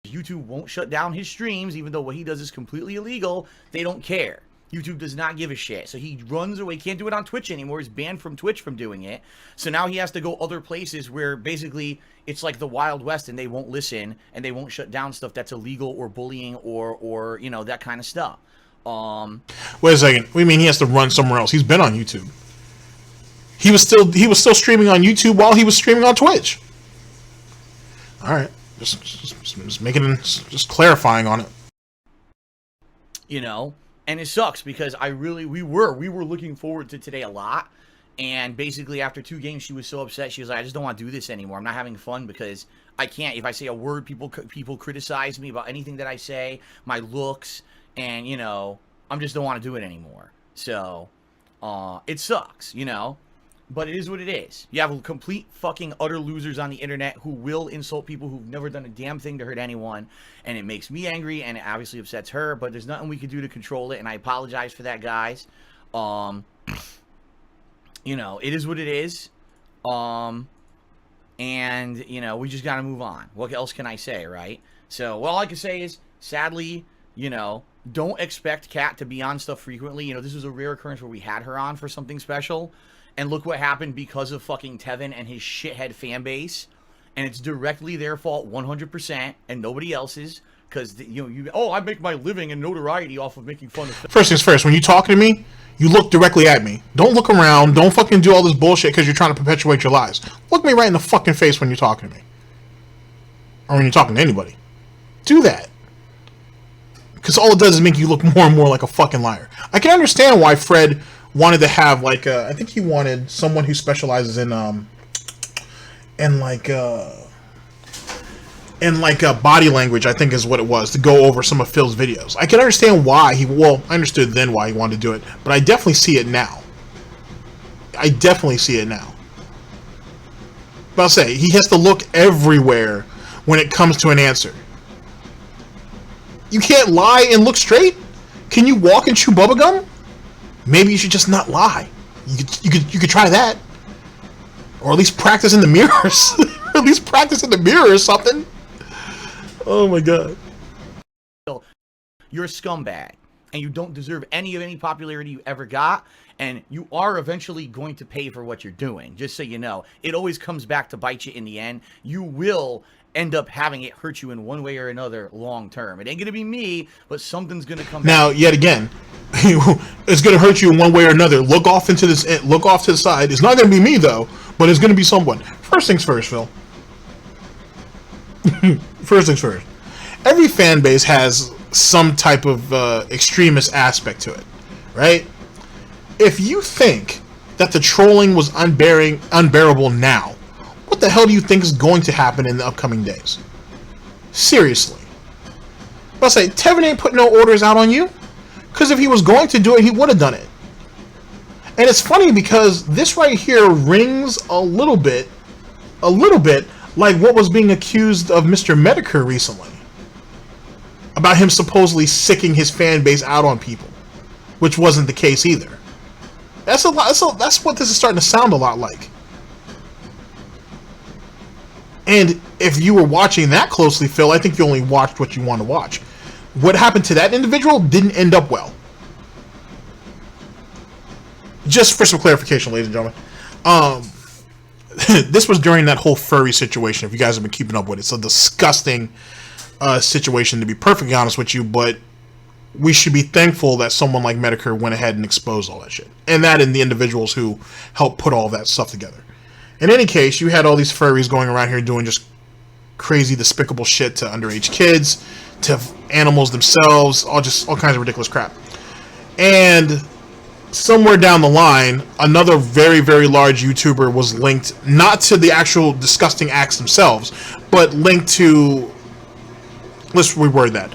YouTube won't shut down his streams, even though what he does is completely illegal. They don't care. YouTube does not give a shit. So he runs away. Can't do it on Twitch anymore. He's banned from Twitch from doing it. So now he has to go other places where basically it's like the Wild West and they won't listen and they won't shut down stuff that's illegal or bullying or you know, that kind of stuff. Wait a second. What do you mean he has to run somewhere else? He's been on YouTube. He was still streaming on YouTube while he was streaming on Twitch. All right. Just making, just clarifying on it. You know, and it sucks because we were looking forward to today a lot, and basically after 2 games she was so upset. She was like, I just don't want to do this anymore. I'm not having fun because I can't. If I say a word, people criticize me about anything that I say, my looks, and you know, I just don't want to do it anymore. So, it sucks, you know. But it is what it is. You have complete fucking utter losers on the internet who will insult people who've never done a damn thing to hurt anyone. And it makes me angry, and it obviously upsets her, but there's nothing we can do to control it, and I apologize for that, guys. You know, it is what it is. And, you know, we just gotta move on. What else can I say, right? So, all I can say is, sadly, you know, don't expect Kat to be on stuff frequently. You know, this was a rare occurrence where we had her on for something special. And look what happened because of fucking Tevin and his shithead fan base. And it's directly their fault 100% and nobody else's. Because, you know, I make my living and notoriety off of making fun of... First things first, when you talking to me, you look directly at me. Don't look around. Don't fucking do all this bullshit because you're trying to perpetuate your lies. Look me right in the fucking face when you're talking to me. Or when you're talking to anybody. Do that. Because all it does is make you look more and more like a fucking liar. I can understand why Fred wanted to have, like, I think he wanted someone who specializes in body language, I think is what it was, to go over some of Phil's videos. I can understand why I understood then why he wanted to do it, but I definitely see it now. But I'll say, he has to look everywhere when it comes to an answer. You can't lie and look straight? Can you walk and chew bubblegum? Maybe you should just not lie. You could try that, or at least practice in the mirrors. At least practice in the mirror or something. Oh my god. You're a scumbag, and you don't deserve any popularity you ever got, and you are eventually going to pay for what you're doing. Just so you know, it always comes back to bite you in the end. You will end up having it hurt you in one way or another long term. It ain't gonna be me, but something's gonna come now back. Yet again, it's gonna hurt you in one way or another. Look off to the side. It's not gonna be me though, but it's gonna be someone. First things first, Phil. First things first. Every fan base has some type of extremist aspect to it, right? If you think that the trolling was unbearable now, what the hell do you think is going to happen in the upcoming days? Seriously. I'll say, Tevin ain't putting no orders out on you. Because if he was going to do it, he would have done it. And it's funny because this right here rings a little bit like what was being accused of Mr. Medicare recently. About him supposedly sicking his fan base out on people. Which wasn't the case either. That's what this is starting to sound a lot like. And if you were watching that closely, Phil, I think you only watched what you want to watch. What happened to that individual didn't end up well. Just for some clarification, ladies and gentlemen. This was during that whole furry situation, if you guys have been keeping up with it. It's a disgusting situation, to be perfectly honest with you, but we should be thankful that someone like Medicare went ahead and exposed all that shit. And that and the individuals who helped put all that stuff together. In any case, you had all these furries going around here doing just crazy, despicable shit to underage kids, to animals themselves, all kinds of ridiculous crap. And somewhere down the line, another very, very large YouTuber was linked, not to the actual disgusting acts themselves, but linked to, let's reword that.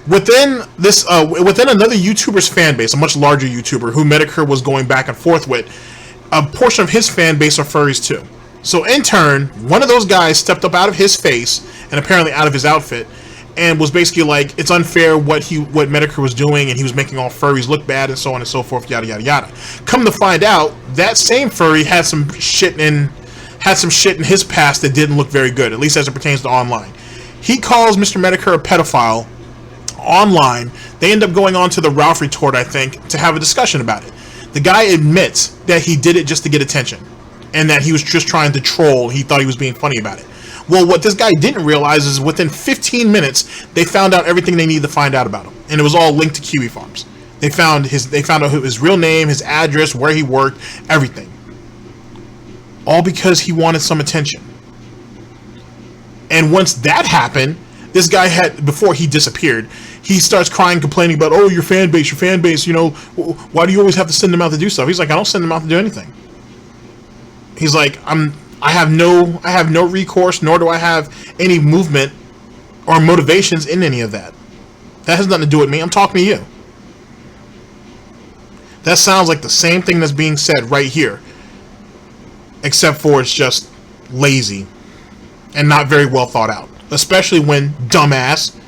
Within another YouTuber's fan base, a much larger YouTuber who Medicare was going back and forth with, a portion of his fan base are furries too. So in turn, one of those guys stepped up out of his face and apparently out of his outfit and was basically like, it's unfair what Medicare was doing, and he was making all furries look bad and so on and so forth, yada yada yada. Come to find out, that same furry had some shit in his past that didn't look very good, at least as it pertains to online. He calls Mr. Medicare a pedophile online. They end up going on to the Ralph retort, I think, to have a discussion about it. The guy admits that he did it just to get attention and that he was just trying to troll. He thought he was being funny about it. Well, what this guy didn't realize is within 15 minutes, they found out everything they needed to find out about him. And it was all linked to Kiwi Farms. They found out his real name, his address, where he worked, everything. All because he wanted some attention. And once that happened, this guy before he disappeared, he starts crying, complaining about, oh, your fan base, you know, why do you always have to send them out to do stuff? He's like, I don't send them out to do anything. He's like, I have no recourse, nor do I have any movement or motivations in any of that. That has nothing to do with me. I'm talking to you. That sounds like the same thing that's being said right here, except for it's just lazy and not very well thought out. Especially when, dumbass,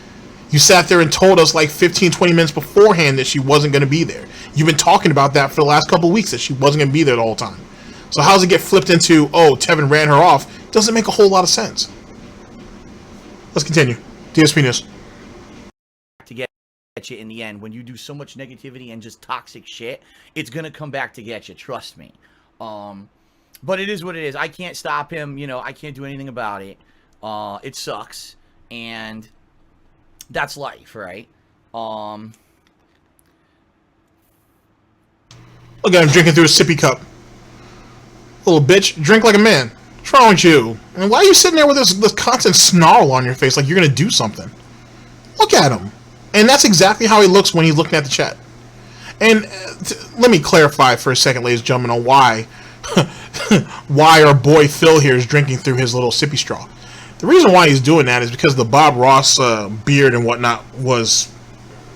you sat there and told us like 15, 20 minutes beforehand that she wasn't going to be there. You've been talking about that for the last couple of weeks, that she wasn't going to be there the whole time. So how does it get flipped into, oh, Tevin ran her off? Doesn't make a whole lot of sense. Let's continue. Dspnews. To get you in the end, when you do so much negativity and just toxic shit, it's going to come back to get you. Trust me. But it is what it is. I can't stop him. You know, I can't do anything about it. It sucks. And that's life, right? Look at him drinking through a sippy cup. Little bitch, drink like a man. What's wrong with you? And why are you sitting there with this constant snarl on your face like you're going to do something? Look at him. And that's exactly how he looks when he's looking at the chat. And let me clarify for a second, ladies and gentlemen, on why our boy Phil here is drinking through his little sippy straw. The reason why he's doing that is because the Bob Ross beard and whatnot was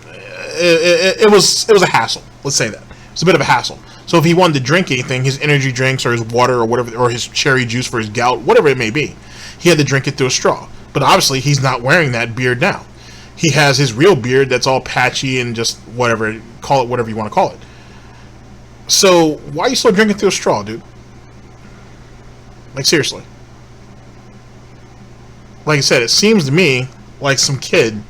it was a hassle. Let's say that it's a bit of a hassle. So if he wanted to drink anything, his energy drinks or his water or whatever, or his cherry juice for his gout, whatever it may be, he had to drink it through a straw. But obviously he's not wearing that beard now. He has his real beard that's all patchy and just whatever, call it whatever you want to call it. So why are you still drinking through a straw, dude? Like, seriously. Like I said, it seems to me like some kid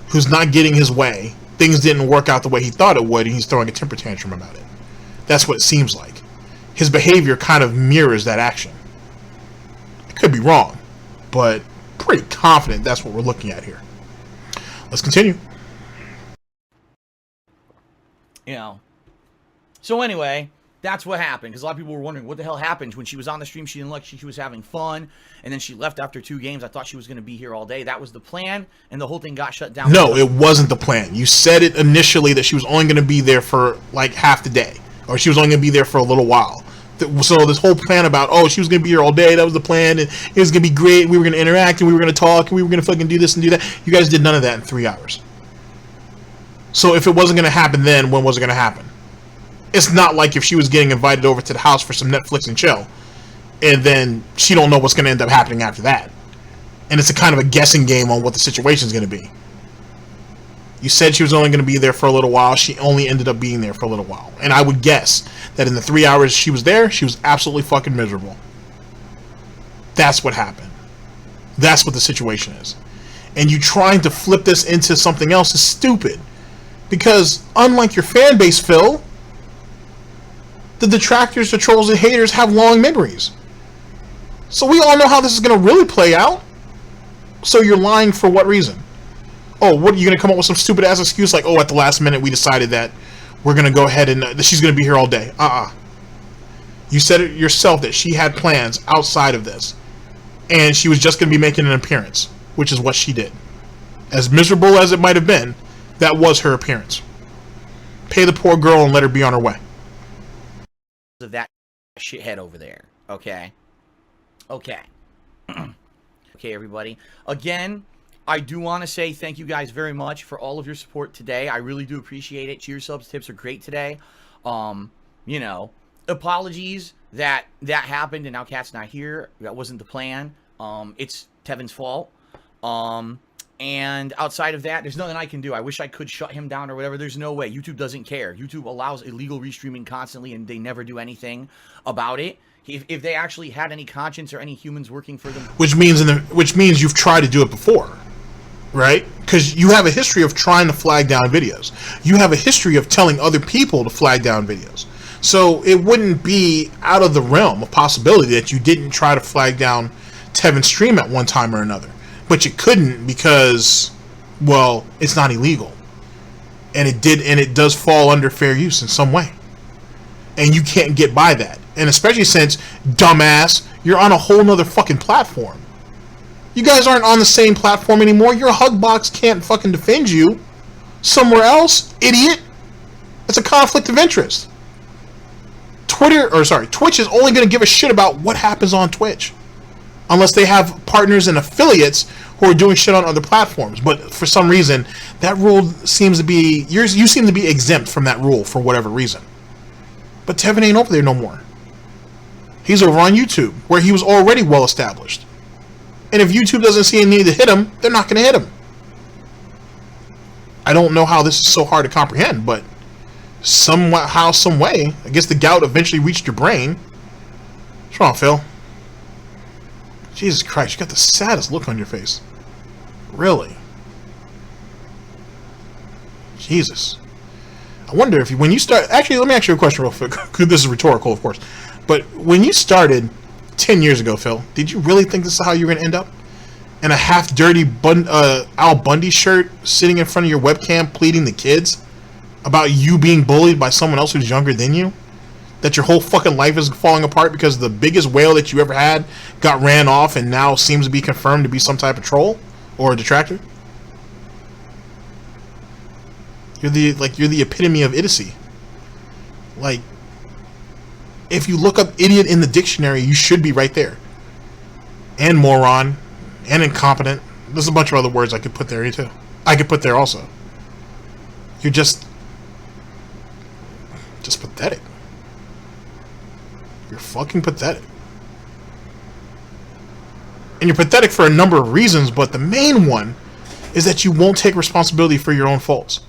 who's not getting his way. Things didn't work out the way he thought it would, and he's throwing a temper tantrum about it. That's what it seems like. His behavior kind of mirrors that action. I could be wrong, but pretty confident that's what we're looking at here. Let's continue. You know. So anyway, that's what happened. Because a lot of people were wondering what the hell happened when she was on the stream. She didn't look. She was having fun, and then she left after 2 games. I thought she was going to be here all day. That was the plan, and the whole thing got shut down. No, it wasn't the plan. You said it initially that she was only going to be there for like half the day, or she was only going to be there for a little while. So this whole plan about, oh, she was going to be here all day, that was the plan, and it was going to be great, we were going to interact, and we were going to talk, and we were going to fucking do this and do that. You guys did none of that in 3 hours. So if it wasn't going to happen then, when was it going to happen? It's not like if she was getting invited over to the house for some Netflix and chill, and then she don't know what's going to end up happening after that. And it's a kind of a guessing game on what the situation's going to be. You said she was only going to be there for a little while. She only ended up being there for a little while. And I would guess that in the 3 hours she was there, she was absolutely fucking miserable. That's what happened. That's what the situation is. And you trying to flip this into something else is stupid. Because unlike your fan base, Phil, the detractors, the trolls, and haters have long memories. So we all know how this is going to really play out. So you're lying for what reason? Oh, what are you going to come up with some stupid ass excuse like, oh, at the last minute we decided that we're going to go ahead and that she's going to be here all day. You said it yourself that she had plans outside of this. And she was just going to be making an appearance, which is what she did. As miserable as it might have been, that was her appearance. Pay the poor girl and let her be on her way. Of that shithead over there. Okay. Okay. Okay, everybody. Again, I do want to say thank you guys very much for all of your support today. I really do appreciate it. Cheer subs tips are great today. You know, apologies that happened and now Cat's not here. That wasn't the plan. It's Tevin's fault. And outside of that, there's nothing I can do. I wish I could shut him down or whatever. There's no way. YouTube doesn't care. YouTube allows illegal restreaming constantly, and they never do anything about it. If they actually had any conscience or any humans working for them. Which means you've tried to do it before, right? Because you have a history of trying to flag down videos. You have a history of telling other people to flag down videos. So it wouldn't be out of the realm of possibility that you didn't try to flag down Tevin's stream at one time or another. But you couldn't because, well, it's not illegal. And it does fall under fair use in some way. And you can't get by that. And especially since, dumbass, you're on a whole nother fucking platform. You guys aren't on the same platform anymore. Your hug box can't fucking defend you somewhere else, idiot. It's a conflict of interest. Twitch is only going to give a shit about what happens on Twitch. Unless they have partners and affiliates who are doing shit on other platforms. But for some reason, that rule seems to be... You seem to be exempt from that rule for whatever reason. But Tevin ain't over there no more. He's over on YouTube, where he was already well established. And if YouTube doesn't see a need to hit him, they're not going to hit him. I don't know how this is so hard to comprehend, but somehow, some way, I guess the gout eventually reached your brain. What's wrong, Phil? Jesus Christ, you got the saddest look on your face. Really? Jesus. I wonder if when you start... Actually, let me ask you a question real quick. This is rhetorical, of course. But when you started 10 years ago, Phil, did you really think this is how you were going to end up? In a half-dirty Al Bundy shirt, sitting in front of your webcam, pleading to kids about you being bullied by someone else who's younger than you? That your whole fucking life is falling apart because the biggest whale that you ever had got ran off and now seems to be confirmed to be some type of troll or a detractor? You're the epitome of idiocy. Like, if you look up idiot in the dictionary, you should be right there. And moron, and incompetent. There's a bunch of other words I could put there too. I could put there also. You're just pathetic. You're fucking pathetic. And you're pathetic for a number of reasons, but the main one is that you won't take responsibility for your own faults.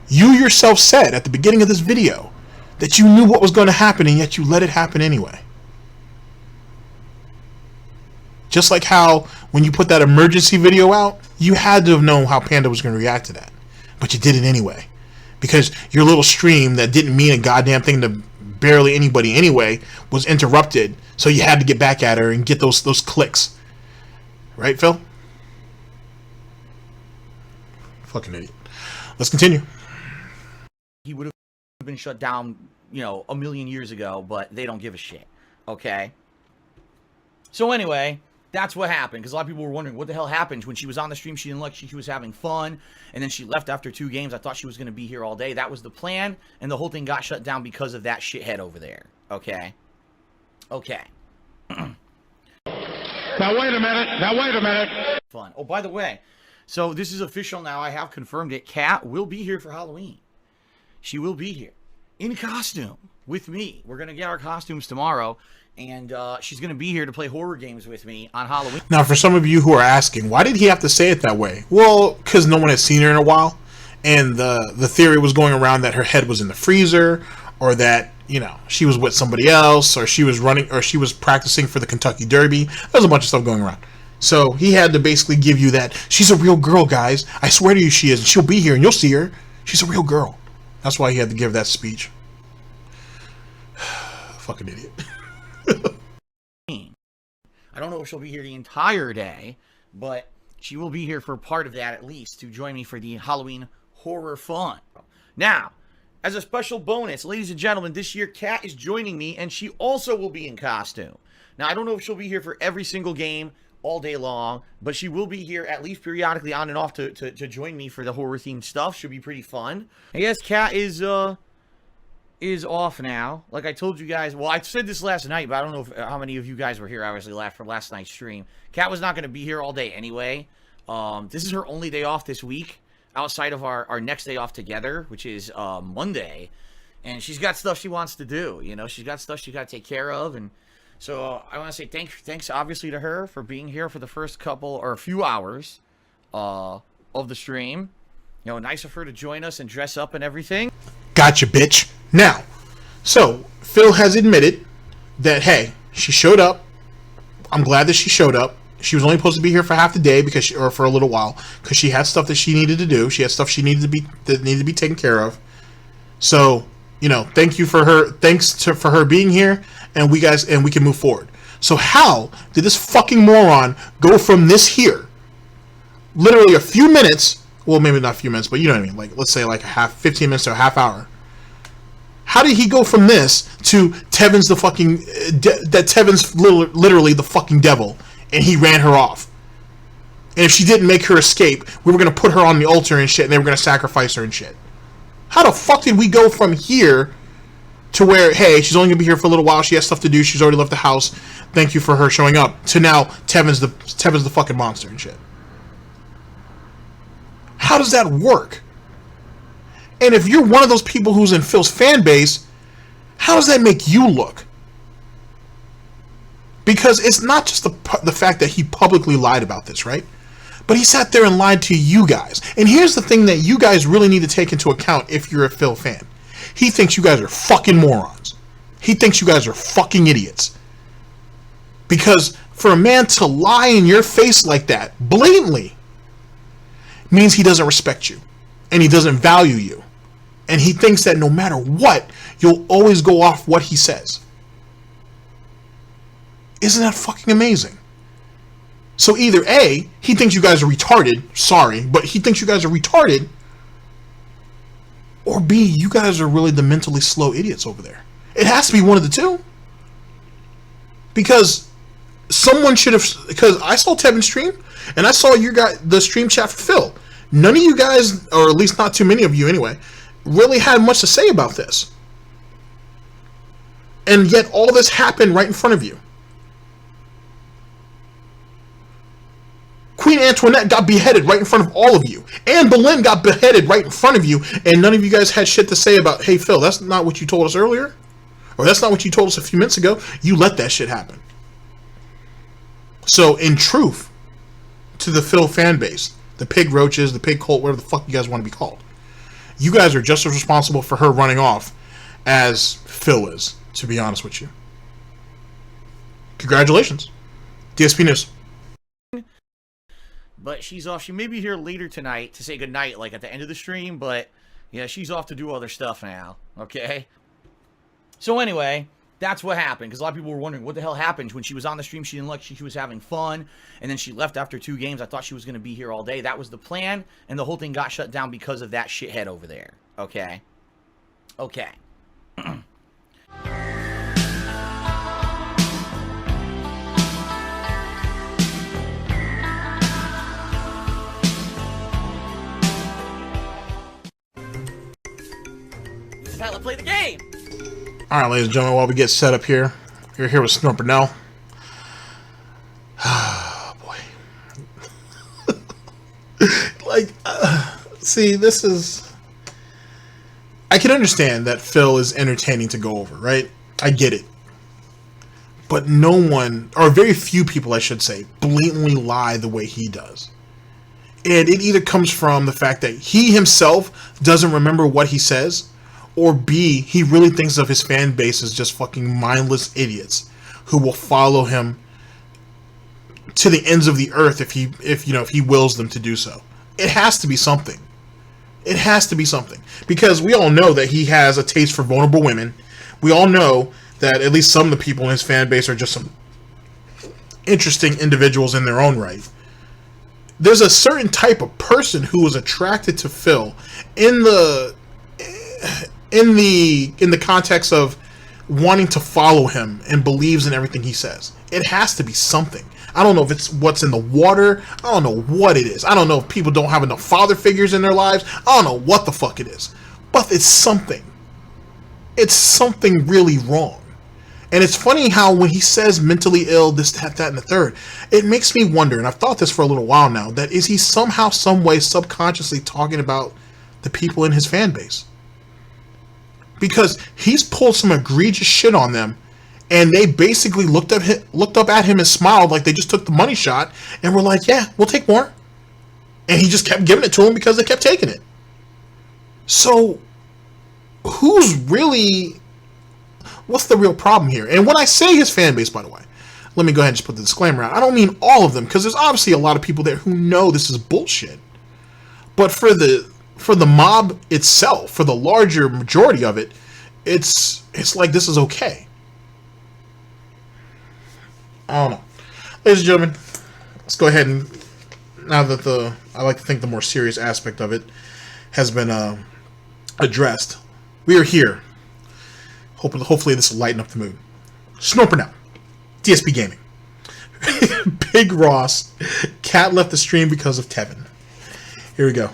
You yourself said at the beginning of this video that you knew what was going to happen and yet you let it happen anyway. Just like how when you put that emergency video out, you had to have known how Panda was going to react to that. But you did it anyway. Because your little stream that didn't mean a goddamn thing to barely anybody anyway was interrupted, so you had to get back at her and get those clicks. Right, Phil? Fucking idiot. Let's continue. He would have been shut down, a million years ago, but they don't give a shit. Okay? So anyway, that's what happened, because a lot of people were wondering what the hell happened. When she was on the stream, she didn't look, she was having fun, and then she left after 2 games. I thought she was going to be here all day. That was the plan, and the whole thing got shut down because of that shithead over there. Okay? Okay. Now wait a minute. Fun. Oh, by the way, so this is official now. I have confirmed it. Kat will be here for Halloween. She will be here in costume with me. We're going to get our costumes tomorrow, and she's going to be here to play horror games with me on Halloween. Now, for some of you who are asking, why did he have to say it that way? Well, because no one had seen her in a while, and the theory was going around that her head was in the freezer, or that, she was with somebody else, or she was running, or she was practicing for the Kentucky Derby. There's a bunch of stuff going around. So he had to basically give you that, she's a real girl, guys. I swear to you she is. She'll be here, and you'll see her. She's a real girl. That's why he had to give that speech. Fucking idiot. I don't know if she'll be here the entire day, but she will be here for part of that at least to join me for the Halloween horror fun. Now, as a special bonus, ladies and gentlemen, this year Kat is joining me, and she also will be in costume. Now, I don't know if she'll be here for every single game all day long, but she will be here at least periodically on and off to join me for the horror themed stuff. Should be pretty fun. I guess Kat is off now. Like I told you guys, well, I said this last night, but I don't know how many of you guys were here obviously from last night's stream. Kat was not going to be here all day anyway. This is her only day off this week outside of our next day off together, which is Monday, and she's got stuff she wants to do. She's got stuff she got to take care of, and so I want to say thanks obviously to her for being here for the first few hours of the stream. Nice of her to join us and dress up and everything. Gotcha, bitch. Now, so Phil has admitted that, hey, She showed up. I'm glad that she showed up. She was only supposed to be here for half the day or for a little while, because she had stuff that she needed to do. She had stuff that needed to be taken care of. So, you know, thanks for her being here, and we can move forward. So how did this fucking moron go from this here, literally a few minutes, well, maybe not a few minutes, but you know what I mean, like, let's say like 15 minutes to a half hour. How did he go from this to Tevin's the fucking, that Tevin's literally the fucking devil, and he ran her off? And if she didn't make her escape, we were going to put her on the altar and shit, and they were going to sacrifice her and shit. How the fuck did we go from here to where, hey, she's only going to be here for a little while, she has stuff to do, she's already left the house, thank you for her showing up, to now Tevin's the fucking monster and shit? How does that work? And if you're one of those people who's in Phil's fan base, how does that make you look? Because it's not just the fact that he publicly lied about this, right? But he sat there and lied to you guys. And here's the thing that you guys really need to take into account if you're a Phil fan. He thinks you guys are fucking morons. He thinks you guys are fucking idiots. Because for a man to lie in your face like that, blatantly, means he doesn't respect you. And he doesn't value you. And he thinks that no matter what, you'll always go off what he says. Isn't that fucking amazing? So either A, he thinks you guys are retarded, sorry, but he thinks you guys are retarded, or B, you guys are really the mentally slow idiots over there. It has to be one of the two. Because someone should have, because I saw Tevin stream, and I saw the stream chat for Phil. None of you guys, or at least not too many of you anyway, really had much to say about this. And yet all this happened right in front of you. Queen Antoinette got beheaded right in front of all of you. Anne Boleyn got beheaded right in front of you, and none of you guys had shit to say about, hey Phil, that's not what you told us earlier? Or that's not what you told us a few minutes ago. You let that shit happen. So, in truth, to the Phil fan base, the Pigroach'S, the Pig Cult, whatever the fuck you guys want to be called, you guys are just as responsible for her running off as Phil is, to be honest with you. Congratulations. Dspnews. But she's off. She may be here later tonight to say goodnight, like at the end of the stream, but yeah, she's off to do other stuff now, okay? So anyway, that's what happened, because a lot of people were wondering what the hell happened. When she was on the stream, she didn't look, she was having fun, and then she left after 2 games. I thought she was going to be here all day. That was the plan, and the whole thing got shut down because of that shithead over there, okay? Okay. Let's play the game. Alright, ladies and gentlemen, while we get set up here, you're here with Snort Burnell. Oh, boy. Like, see, this is... I can understand that Phil is entertaining to go over, right? I get it. But no one, or very few people, I should say, blatantly lie the way he does. And it either comes from the fact that he himself doesn't remember what he says, or B, he really thinks of his fan base as just fucking mindless idiots who will follow him to the ends of the earth if he wills them to do so. It has to be something. It has to be something. Because we all know that he has a taste for vulnerable women. We all know that at least some of the people in his fan base are just some interesting individuals in their own right. There's a certain type of person who is attracted to Phil in the context of wanting to follow him and believes in everything he says. It has to be something. I don't know if it's what's in the water. I don't know what it is. I don't know if people don't have enough father figures in their lives. I don't know what the fuck it is. But it's something. It's something really wrong. And it's funny how when he says mentally ill, this, that, and the third, it makes me wonder, and I've thought this for a little while now, that is he somehow, some way, subconsciously talking about the people in his fan base? Because he's pulled some egregious shit on them, and they basically looked up at him and smiled like they just took the money shot, and were like, yeah, we'll take more. And he just kept giving it to him because they kept taking it. So, who's really... What's the real problem here? And when I say his fan base, by the way, let me go ahead and just put the disclaimer out. I don't mean all of them, because there's obviously a lot of people there who know this is bullshit. But for the mob itself, for the larger majority of it, it's like this is okay. I don't know. Ladies and gentlemen, let's go ahead and, now that I like to think the more serious aspect of it has been addressed, we are here. Hopefully this will lighten up the mood. Snort Burnell, Dspgaming. Big Ross, Cat left the stream because of Tevin. Here we go.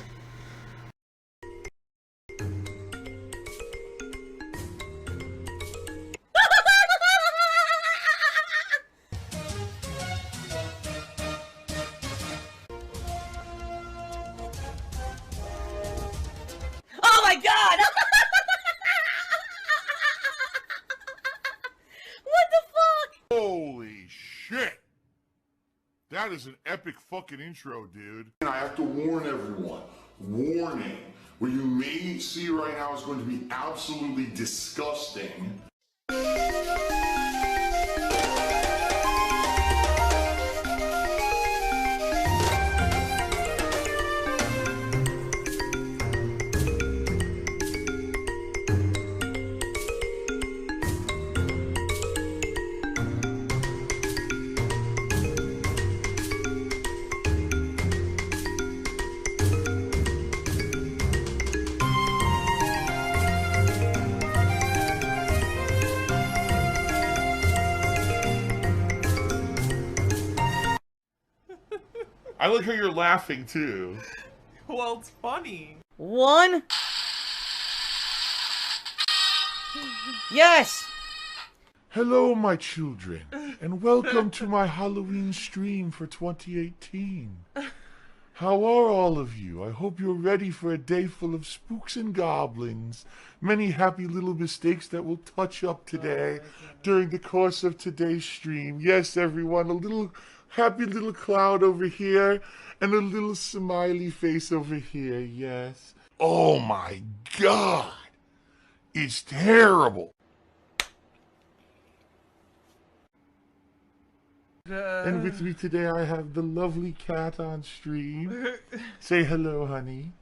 Oh my god! What the fuck? Holy shit! That is an epic fucking intro, dude. And I have to warn everyone. Warning. What you may see right now is going to be absolutely disgusting. I like how you're laughing too. Well, it's funny. One. Yes. Hello, my children, and welcome to my Halloween stream for 2018. How are all of you? I hope you're ready for a day full of spooks and goblins. Many happy little mistakes that will touch up today during the course of today's stream. Yes, everyone, a little happy little cloud over here and a little smiley face over here, yes. Oh my god! It's terrible! And with me today I have the lovely cat on stream. Say hello, honey.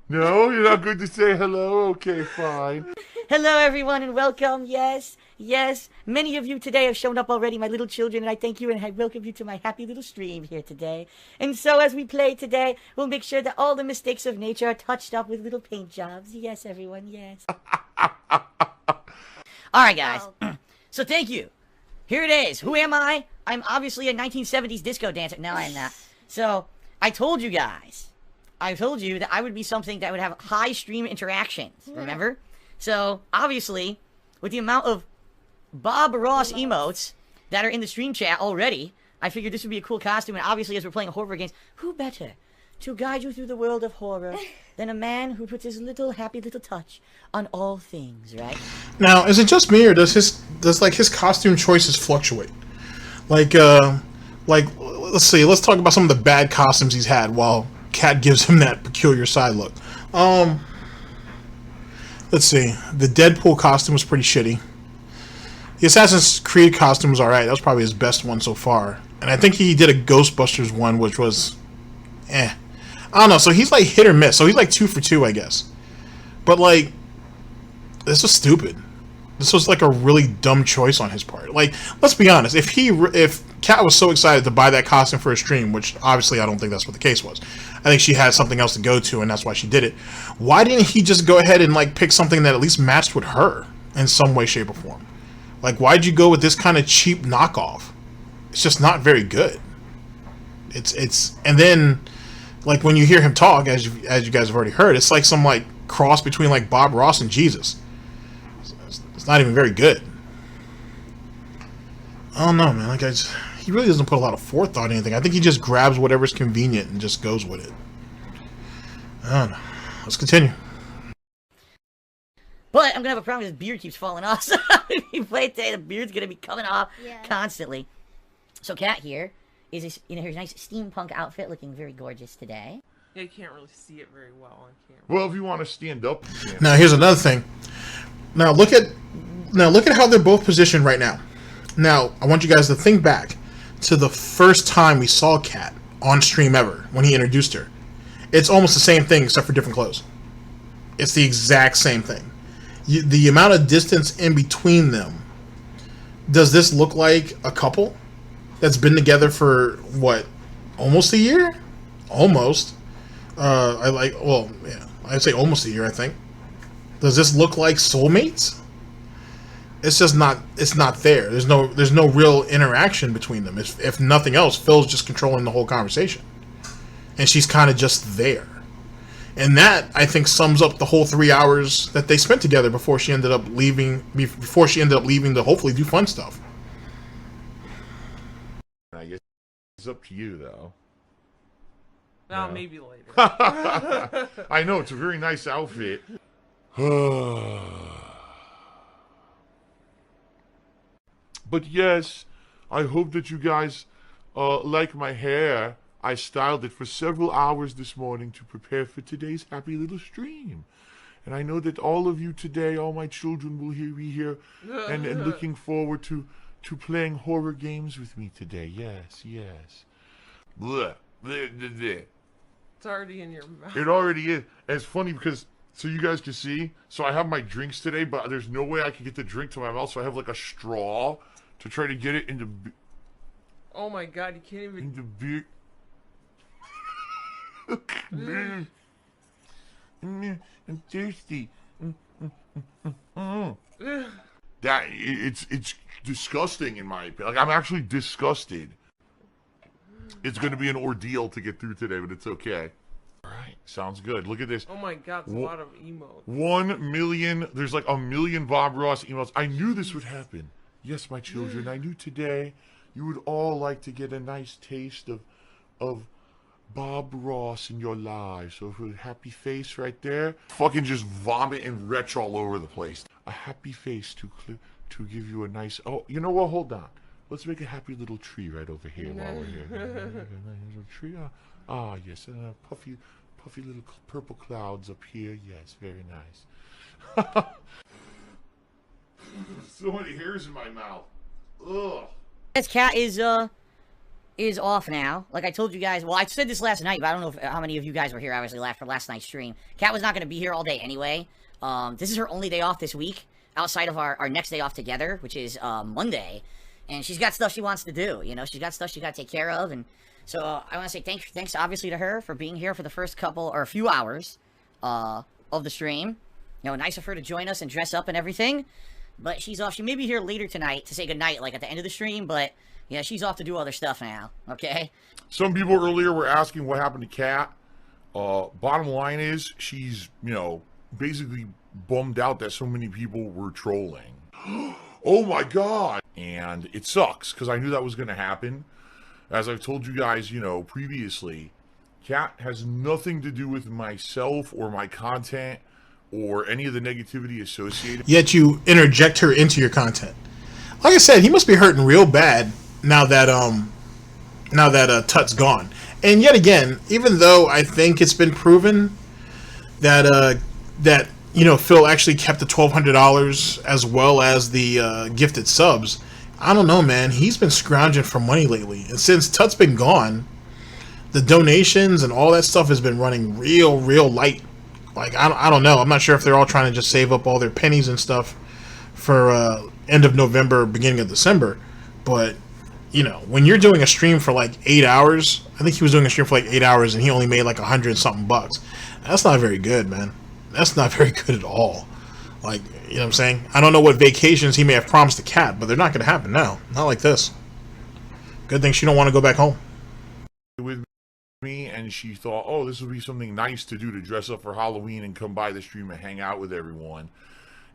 No? You're not going to say hello? Okay, fine. Hello, everyone, and welcome. Yes, yes. Many of you today have shown up already, my little children, and I thank you and I welcome you to my happy little stream here today. And so, as we play today, we'll make sure that all the mistakes of nature are touched up with little paint jobs. Yes, everyone, yes. Alright, guys. So, thank you. Here it is. Who am I? I'm obviously a 1970s disco dancer. No, I am not. So, I told you guys. I told you that I would be something that would have high stream interactions. Remember? So, obviously, with the amount of Bob Ross emotes that are in the stream chat already, I figured this would be a cool costume, and obviously as we're playing horror games, who better to guide you through the world of horror than a man who puts his little happy little touch on all things, right? Now, is it just me, or does his costume choices fluctuate? Like let's see, let's talk about some of the bad costumes he's had while Cat gives him that peculiar side look. Let's see. The Deadpool costume was pretty shitty. The Assassin's Creed costume was alright. That was probably his best one so far. And I think he did a Ghostbusters one, which was I don't know. So he's like hit or miss. So he's like 2 for 2, I guess. But like, this was stupid. This was like a really dumb choice on his part. Like, let's be honest. If Kat was so excited to buy that costume for a stream, which obviously I don't think that's what the case was. I think she had something else to go to, and that's why she did it. Why didn't he just go ahead and like pick something that at least matched with her in some way, shape, or form? Like, why'd you go with this kind of cheap knockoff? It's just not very good. It's and then like when you hear him talk, as you guys have already heard, it's like some like cross between like Bob Ross and Jesus. It's not even very good. I don't know, man. Like he really doesn't put a lot of forethought in anything. I think he just grabs whatever's convenient and just goes with it. I don't know. Let's continue. But I'm gonna have a problem. His beard keeps falling off. So if you play today, the beard's gonna be coming off constantly. So Kat here is in her nice steampunk outfit, looking very gorgeous today. Yeah, you can't really see it very well on camera. Well, if you want to stand up, you can. Now here's another thing. Now look at Now look at how they're both positioned right now. Now I want you guys to think back to the first time we saw Kat on stream ever when he introduced her. It's almost the same thing except for different clothes. It's the exact same thing. The amount of distance in between them. Does this look like a couple that's been together for what, almost a year? Almost. I'd say almost a year, I think. Does this look like soulmates? It's just not. It's not there. There's no real interaction between them. If nothing else, Phil's just controlling the whole conversation, and she's kind of just there. And that, I think, sums up the whole 3 hours that they spent together before she ended up leaving. Before she ended up leaving to hopefully do fun stuff. I guess it's up to you, though. Well, maybe later. I know, it's a very nice outfit. But yes, I hope that you guys like my hair. I styled it for several hours this morning to prepare for today's happy little stream. And I know that all of you today, all my children will be here and looking forward to playing horror games with me today. Yes, yes. Blech. Blech, blech, blech. It's already in your mouth. It already is. And it's funny because, so you guys can see, so I have my drinks today, but there's no way I can get the drink to my mouth, so I have like a straw to try to get it into... Oh my god, you can't even... Into beer... I'm thirsty. That it's disgusting in my opinion. Like, I'm actually disgusted. It's going to be an ordeal to get through today, but it's okay. All right, sounds good. Look at this. Oh my god, it's a lot of emotes. 1 million. There's like 1 million Bob Ross emails. I knew this would happen. Yes, my children. I knew today you would all like to get a nice taste of Bob Ross in your lives. So for a happy face right there, fucking just vomit and retch all over the place. A happy face to give you a nice. Oh, you know what? Hold on. Let's make a happy little tree right over here while we're here. A nice little tree. Ah, yes, and puffy little purple clouds up here. Yes, very nice. So many hairs in my mouth. Ugh. This cat is off now. Like I told you guys, well, I said this last night, but I don't know how many of you guys were here, obviously, for last night's stream. Cat was not going to be here all day anyway. This is her only day off this week, outside of our next day off together, which is Monday. And she's got stuff she wants to do, you know? She's got stuff she got to take care of, and so I want to say thanks obviously to her for being here for the first couple, or a few hours, of the stream. You know, nice of her to join us and dress up and everything. But she's off. She may be here later tonight to say goodnight, like at the end of the stream, but yeah, she's off to do other stuff now, okay? Some people earlier were asking what happened to Kat. Bottom line is, she's, you know, basically bummed out that so many people were trolling. Oh my god! And it sucks, because I knew that was going to happen. As I've told you guys, you know, previously, Kat has nothing to do with myself or my content or any of the negativity associated. Yet you interject her into your content. Like I said, he must be hurting real bad now that Tut's gone. And yet again, even though I think it's been proven that you know, Phil actually kept the $1,200 as well as the gifted subs, I don't know, man. He's been scrounging for money lately, and since Tut's been gone, the donations and all that stuff has been running real light. Like, I don't know. I'm not sure if they're all trying to just save up all their pennies and stuff for end of November, beginning of December. But, you know, when you're doing a stream for like 8 hours, I think he was doing a stream for like 8 hours and he only made like $100-something bucks. That's not very good, man. That's not very good at all. Like, you know what I'm saying? I don't know what vacations he may have promised the cat, but they're not going to happen now. Not like this. Good thing she don't want to go back home. With me, and she thought, oh, this would be something nice to do to dress up for Halloween and come by the stream and hang out with everyone.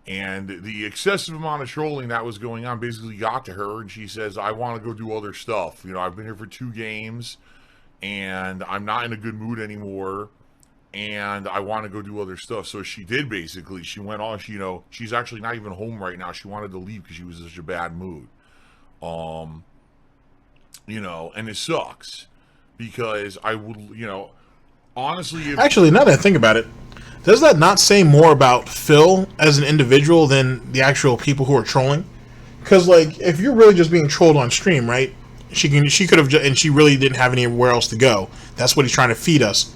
And the excessive amount of trolling that was going on basically got to her, and she says, I want to go do other stuff. You know, I've been here for 2 games, and I'm not in a good mood anymore, and I want to go do other stuff. So she did, basically. She went on, you know, she's actually not even home right now. She wanted to leave because she was in such a bad mood. You know, and it sucks. Because I would, you know, honestly... Actually, now that I think about it, does that not say more about Phil as an individual than the actual people who are trolling? Because, like, if you're really just being trolled on stream, right? She could have, and she really didn't have anywhere else to go. That's what he's trying to feed us.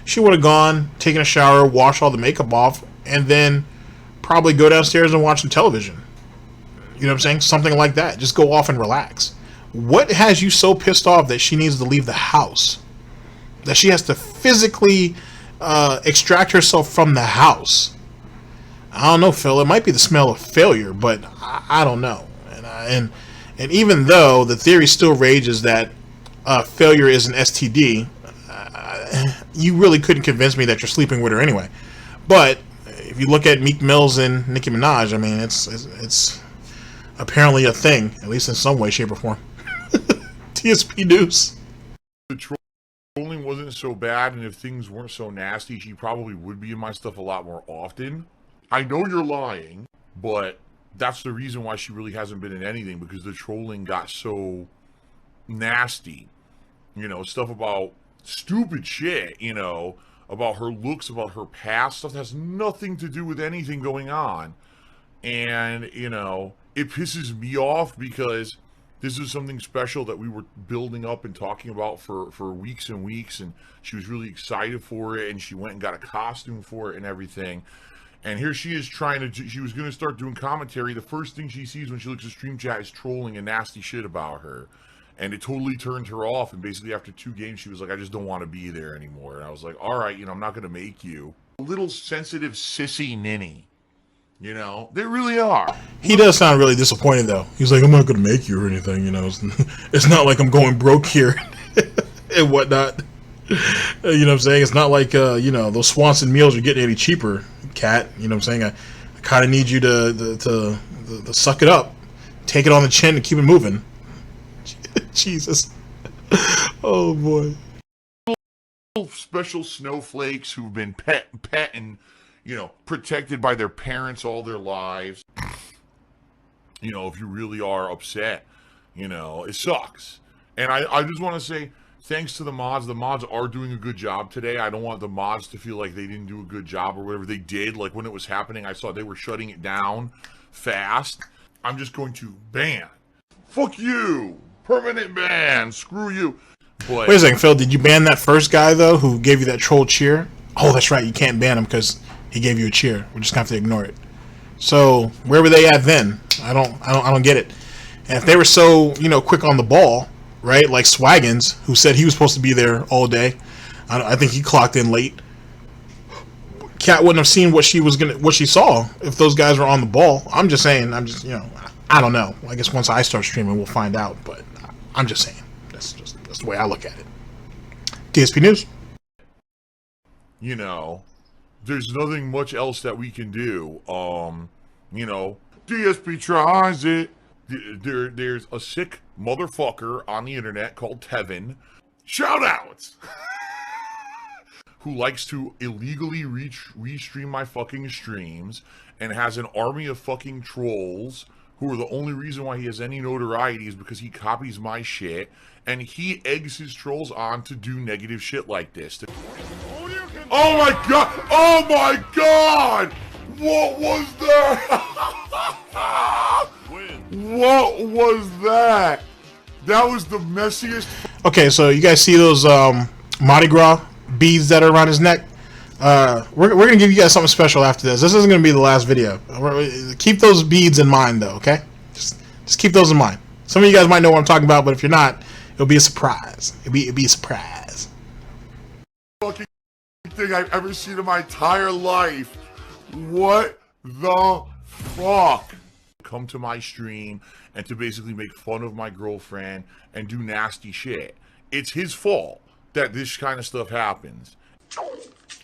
She would have gone, taken a shower, washed all the makeup off, and then probably go downstairs and watch some television. You know what I'm saying? Something like that. Just go off and relax. What has you so pissed off that she needs to leave the house? That she has to physically extract herself from the house? I don't know, Phil. It might be the smell of failure, but I don't know. And even though the theory still rages that failure is an STD, you really couldn't convince me that you're sleeping with her anyway. But if you look at Meek Mills and Nicki Minaj, I mean, it's apparently a thing, at least in some way, shape, or form. Dspnews. The trolling wasn't so bad, and if things weren't so nasty, she probably would be in my stuff a lot more often. I know you're lying, but that's the reason why she really hasn't been in anything, because the trolling got so nasty. You know, stuff about stupid shit, you know, about her looks, about her past, stuff that has nothing to do with anything going on. And, you know, it pisses me off because this is something special that we were building up and talking about for weeks and weeks, and she was really excited for it, and she went and got a costume for it and everything. And here she is she was going to start doing commentary. The first thing she sees when she looks at stream chat is trolling and nasty shit about her. And it totally turned her off. And basically after 2 games, she was like, I just don't want to be there anymore. And I was like, all right, you know, I'm not going to make you. A little sensitive sissy ninny. You know, they really are. He does sound really disappointed, though. He's like, I'm not going to make you or anything, you know. It's not like I'm going broke here and whatnot. You know what I'm saying? It's not like, you know, those Swanson meals are getting any cheaper, cat. You know what I'm saying? I kind of need you to suck it up, take it on the chin, and keep it moving. Jesus. Oh, boy. Little special snowflakes who've been pet and, you know, protected by their parents all their lives. You know, if you really are upset, you know, it sucks. And I just want to say, thanks to the mods are doing a good job today. I don't want the mods to feel like they didn't do a good job or whatever they did. Like when it was happening, I saw they were shutting it down fast. I'm just going to ban. Fuck you. Permanent ban. Screw you. But wait a second, Phil. Did you ban that first guy, though, who gave you that troll cheer? Oh, that's right. You can't ban him because he gave you a cheer. We're just going to have to ignore it. So where were they at then? I don't get it. And if they were so, you know, quick on the ball, right? Like Swaggins, who said he was supposed to be there all day. I think he clocked in late. Cat wouldn't have seen what she saw if those guys were on the ball. I'm just saying. You know, I don't know. I guess once I start streaming, we'll find out. But I'm just saying. That's the way I look at it. Dspnews. You know, there's nothing much else that we can do. You know, DSP tries it. There's a sick motherfucker on the internet called Tevin. Shout outs! Who likes to illegally restream my fucking streams and has an army of fucking trolls who are the only reason why he has any notoriety is because he copies my shit and he eggs his trolls on to do negative shit like this. Oh my god! Oh my god! What was that? What was that? That was the messiest. Okay, so you guys see those Mardi Gras beads that are around his neck? We're gonna give you guys something special after this. This isn't gonna be the last video. Keep those beads in mind, though. Okay, just keep those in mind. Some of you guys might know what I'm talking about, but if you're not, it'll be a surprise. It'll be a surprise. Fucking thing I've ever seen in my entire life. What the fuck? Come to my stream and to basically make fun of my girlfriend and do nasty shit. It's his fault that this kind of stuff happens.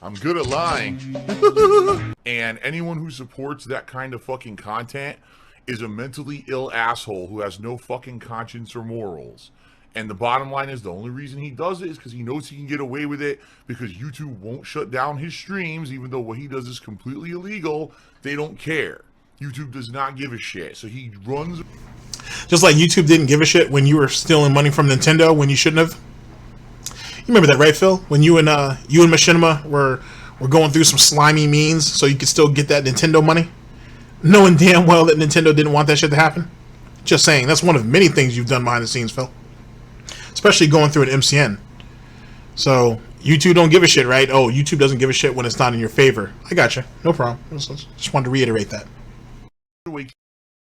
I'm good at lying. And anyone who supports that kind of fucking content is a mentally ill asshole who has no fucking conscience or morals. And the bottom line is the only reason he does it is because he knows he can get away with it because YouTube won't shut down his streams, even though what he does is completely illegal. They don't care. YouTube does not give a shit. So he runs. Just like YouTube didn't give a shit when you were stealing money from Nintendo when you shouldn't have. You remember that, right, Phil? When you and Machinima were were going through some slimy means so you could still get that Nintendo money, knowing damn well that Nintendo didn't want that shit to happen. Just saying, that's one of many things you've done behind the scenes, Phil. Especially going through an MCN. So, YouTube don't give a shit, right? Oh, YouTube doesn't give a shit when it's not in your favor. I gotcha. No problem. Just wanted to reiterate that.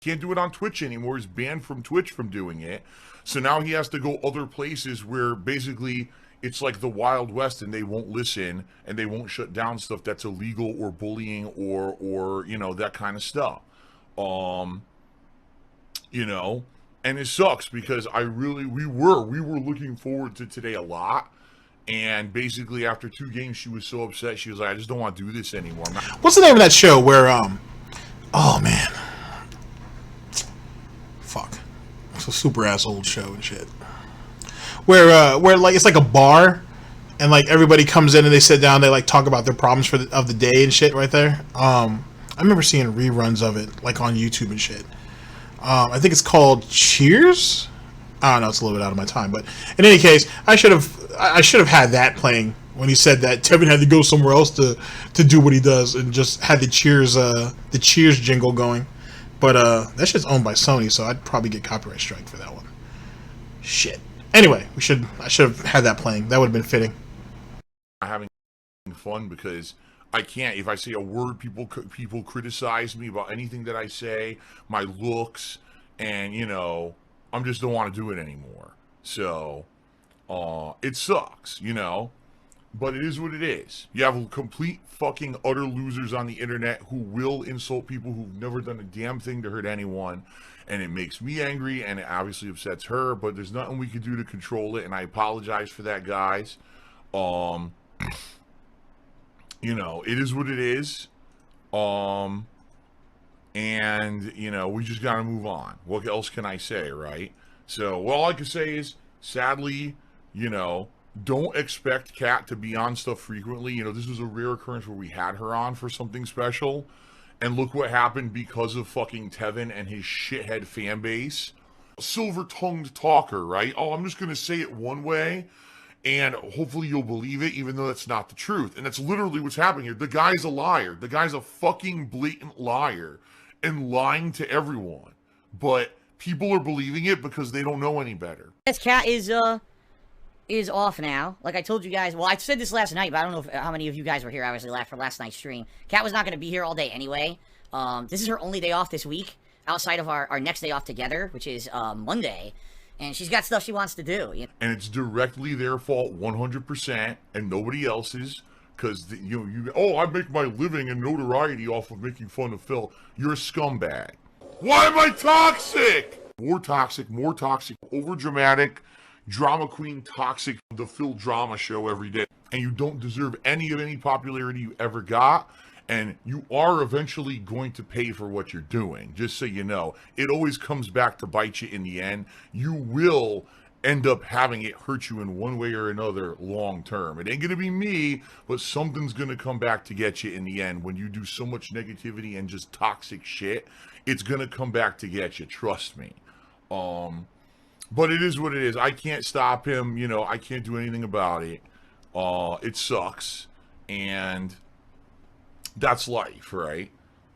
Can't do it on Twitch anymore. He's banned from Twitch from doing it. So now he has to go other places where basically it's like the Wild West and they won't listen and they won't shut down stuff that's illegal or bullying or you know, that kind of stuff. You know, and it sucks because we were looking forward to today a lot. And basically after 2 games she was so upset. She was like, I just don't want to do this anymore. What's the name of that show where oh man, fuck, it's a super ass old show and shit, where like it's like a bar and like everybody comes in and they sit down, they like talk about their problems of the day and shit right there. I remember seeing reruns of it like on YouTube and shit. I think it's called Cheers. I don't know, it's a little bit out of my time, but in any case, I should have had that playing when he said that Tevin had to go somewhere else to do what he does, and just had the Cheers jingle going. But that shit's owned by Sony, so I'd probably get copyright strike for that one. Shit. Anyway, I should have had that playing. That would have been fitting. Having fun because I can't. If I say a word, people criticize me about anything that I say, my looks, and you know, I just don't want to do it anymore. So, it sucks, you know, but it is what it is. You have complete fucking utter losers on the internet who will insult people who've never done a damn thing to hurt anyone, and it makes me angry, and it obviously upsets her, but there's nothing we can do to control it, and I apologize for that, guys. You know, it is what it is. And, you know, we just gotta move on. What else can I say, right? So, all I can say is, sadly, you know, don't expect Kat to be on stuff frequently. You know, this was a rare occurrence where we had her on for something special. And look what happened because of fucking Tevin and his shithead fan base. Silver-tongued talker, right? Oh, I'm just gonna say it one way, and hopefully you'll believe it, even though that's not the truth. And that's literally what's happening here. The guy's a liar. The guy's a fucking blatant liar and lying to everyone. But people are believing it because they don't know any better. This cat is off now. Like I told you guys, well, I said this last night, but I don't know how many of you guys were here, obviously, for last night's stream. Kat was not going to be here all day anyway. This is her only day off this week, outside of our next day off together, which is Monday. And she's got stuff she wants to do. You know? And it's directly their fault 100% and nobody else's. Because, I make my living and notoriety off of making fun of Phil. You're a scumbag. Why am I toxic? More toxic, overdramatic, drama queen toxic, the Phil drama show every day. And you don't deserve any popularity you ever got. And you are eventually going to pay for what you're doing. Just so you know, it always comes back to bite you in the end. You will end up having it hurt you in one way or another long term. It ain't gonna be me, but something's gonna come back to get you in the end. When you do so much negativity and just toxic shit, it's gonna come back to get you, trust me. But it is what it is. I can't stop him, you know, I can't do anything about it. It sucks, and that's life, right?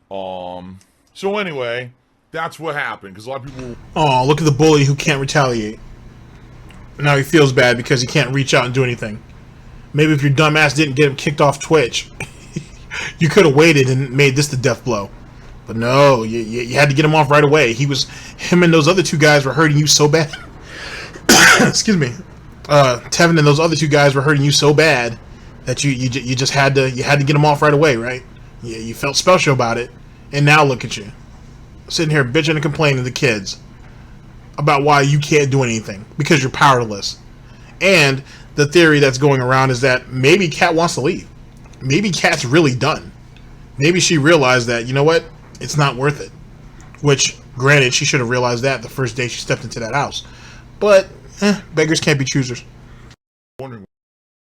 So anyway, that's what happened, because a lot of people... Oh, look at the bully who can't retaliate. Now he feels bad because he can't reach out and do anything. Maybe if your dumbass didn't get him kicked off Twitch, you could have waited and made this the death blow. But no, you had to get him off right away. Him and those other 2 guys were hurting you so bad. Excuse me. Tevin and those other 2 guys were hurting you so bad that you just had to get him off right away, right? You felt special about it, and now look at you, sitting here bitching and complaining to the kids about why you can't do anything because you're powerless. And the theory that's going around is that maybe Kat wants to leave. Maybe Kat's really done. Maybe she realized that, you know what, it's not worth it. Which, granted, she should have realized that the first day she stepped into that house. But, beggars can't be choosers. Wondering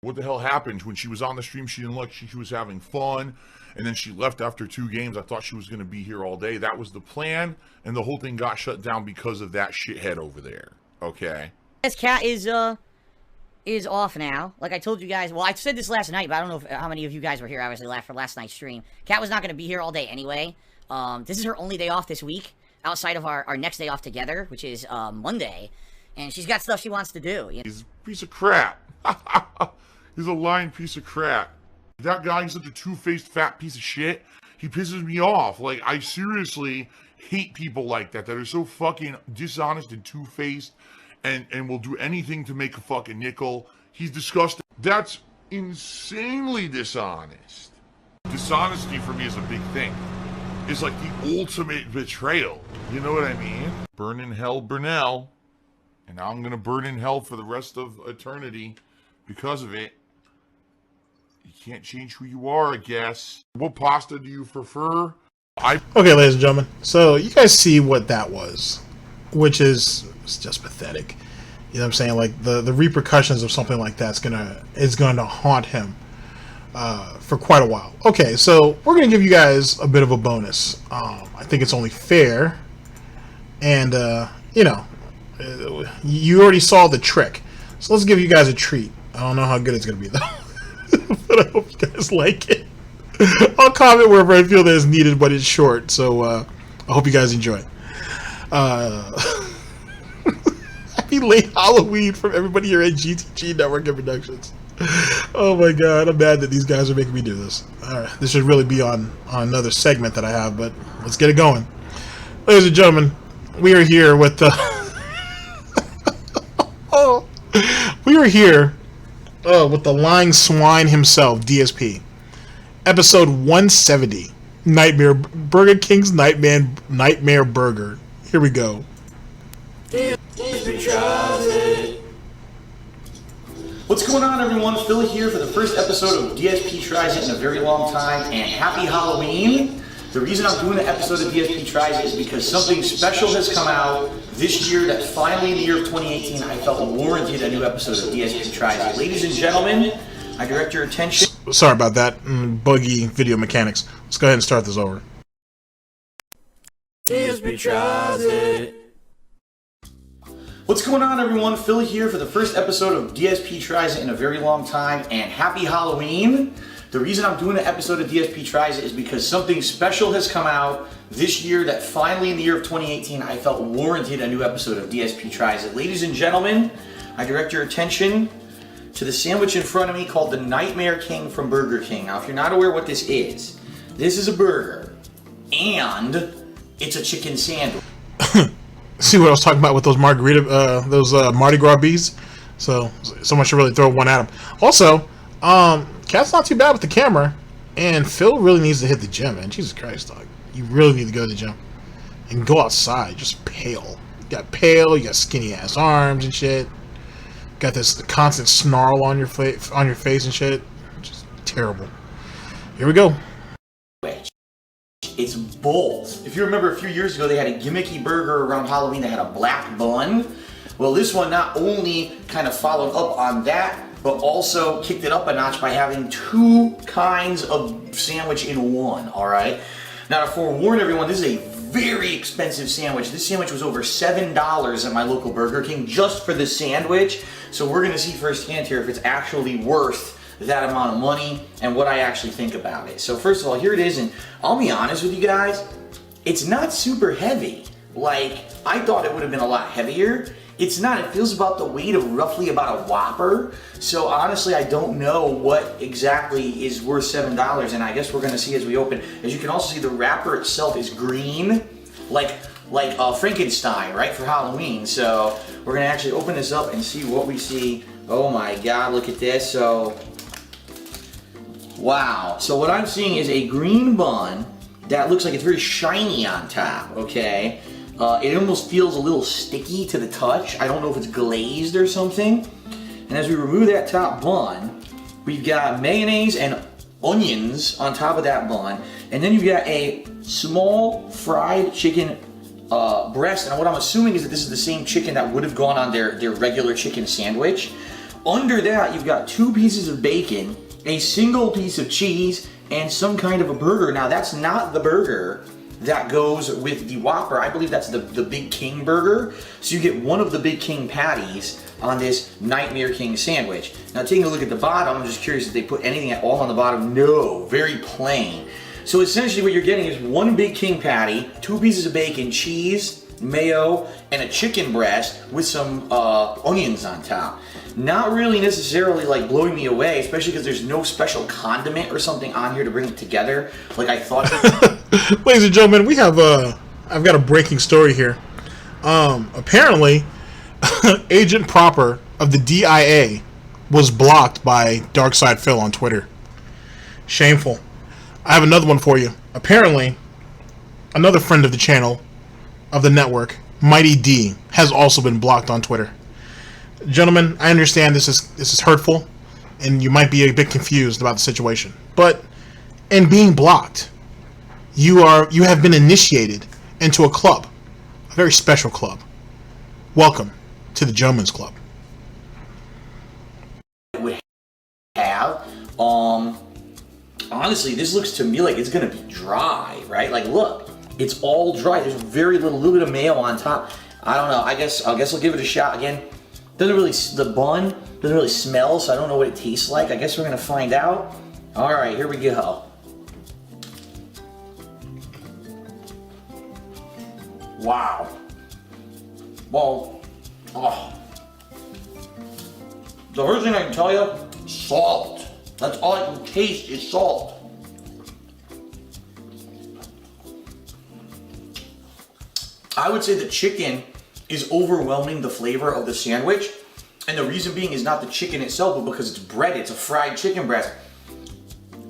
what the hell happened when she was on the stream. She didn't look, she was having fun, and then she left after 2 games. I thought she was going to be here all day. That was the plan, and the whole thing got shut down because of that shithead over there. Okay. This cat is is off now. Like I told you guys, well, I said this last night, but I don't know how many of you guys were here, obviously, for last night's stream. Kat was not going to be here all day anyway. This is her only day off this week, outside of our next day off together, which is Monday. And she's got stuff she wants to do. You know? He's a piece of crap. He's a lying piece of crap. That guy is such a two-faced fat piece of shit. He pisses me off. Like, I seriously hate people like that are so fucking dishonest and two-faced and will do anything to make a fucking nickel. He's disgusting. That's insanely dishonest. Dishonesty for me is a big thing. It's like the ultimate betrayal. You know what I mean? Burn in hell, Burnell. And now I'm gonna burn in hell for the rest of eternity because of it. You can't change who you are, I guess. What pasta do you prefer? Okay, ladies and gentlemen. So you guys see what that was, which is just pathetic. You know what I'm saying? Like the repercussions of something like that is gonna haunt him for quite a while. Okay, so we're gonna give you guys a bit of a bonus. I think it's only fair, and you know, you already saw the trick. So let's give you guys a treat. I don't know how good it's gonna be though, but I hope you guys like it. I'll comment wherever I feel that it's needed, but it's short, so I hope you guys enjoy it. Happy late Halloween from everybody here at GTG Network and Productions. Oh my god, I'm mad that these guys are making me do this. Alright, this should really be on another segment that I have, but let's get it going. Ladies and gentlemen, we are here with the... we are here with the lying swine himself, DSP. Episode 170, Burger King's Nightmare Burger. Here we go. What's going on, everyone? Phil here for the first episode of DSP Tries It in a very long time, and happy Halloween. The reason I'm doing an episode of DSP Tries It is because something special has come out this year that finally in the year of 2018 I felt warranted a new episode of DSP Tries It. Ladies and gentlemen, I direct your attention. Sorry about that. Buggy video mechanics. Let's go ahead and start this over. DSP Tries It. What's going on, everyone? Phil here for the first episode of DSP Tries It in a very long time, and happy Halloween. The reason I'm doing an episode of DSP Tries It is because something special has come out this year that finally in the year of 2018 I felt warranted a new episode of DSP Tries It. Ladies and gentlemen, I direct your attention to the sandwich in front of me called the Nightmare King from Burger King. Now, if you're not aware what this is a burger, and it's a chicken sandwich. See what I was talking about with those Mardi Gras bees? So someone should really throw one at him. Also, Cat's not too bad with the camera, and Phil really needs to hit the gym, man. Jesus Christ, dog. You really need to go to the gym and go outside. Just pale. You got pale. You got skinny ass arms and shit. Got this constant snarl on your face and shit. Just terrible. Here we go. It's bold. If you remember a few years ago, they had a gimmicky burger around Halloween that had a black bun. Well, this one not only kind of followed up on that, but also kicked it up a notch by having two kinds of sandwich in one, all right? Now, to forewarn everyone, this is a very expensive sandwich. This sandwich was over $7 at my local Burger King just for the sandwich. So we're gonna see firsthand here if it's actually worth that amount of money and what I actually think about it. So first of all, here it is, and I'll be honest with you guys, it's not super heavy. Like, I thought it would have been a lot heavier. It's not. It feels about the weight of roughly about a Whopper. So honestly, I don't know what exactly is worth $7, and I guess we're gonna see as we open. As you can also see, the wrapper itself is green, like Frankenstein, right, for Halloween. So we're gonna actually open this up and see what we see. Oh my God, look at this. So, wow. So what I'm seeing is a green bun that looks like it's very shiny on top, okay? It almost feels a little sticky to the touch. I don't know if it's glazed or something. And as we remove that top bun, we've got mayonnaise and onions on top of that bun. And then you've got a small fried chicken breast. And what I'm assuming is that this is the same chicken that would have gone on their regular chicken sandwich. Under that, you've got 2 pieces of bacon, a single piece of cheese, and some kind of a burger. Now, that's not the burger that goes with the Whopper. I believe that's the Big King burger. So you get one of the Big King patties on this Nightmare King sandwich. Now taking a look at the bottom, I'm just curious if they put anything at all on the bottom. No, very plain. So essentially what you're getting is one Big King patty, 2 pieces of bacon, cheese, mayo, and a chicken breast with some onions on top. Not really necessarily like blowing me away, especially because there's no special condiment or something on here to bring it together like I thought. Ladies and gentlemen, we have I've got a breaking story here. Apparently, Agent Proper of the DIA was blocked by DarkSydePhil on Twitter. Shameful. I have another one for you. Apparently, another friend of the channel, of the network, Mighty D, has also been blocked on Twitter. Gentlemen, I understand this is hurtful, and you might be a bit confused about the situation. But in being blocked, you have been initiated into a club, a very special club. Welcome to the Gentlemen's Club. Would have honestly, this looks to me like it's gonna be dry, right? Like, look, it's all dry. There's very little bit of mayo on top. I don't know. I guess I'll give it a shot again. Doesn't really, the bun doesn't really smell, so I don't know what it tastes like. I guess we're gonna find out. All right, here we go. Wow. Well, oh. The first thing I can tell you, salt. That's all I can taste is salt. I would say the chicken is overwhelming the flavor of the sandwich, and the reason being is not the chicken itself, but because it's breaded. It's a fried chicken breast.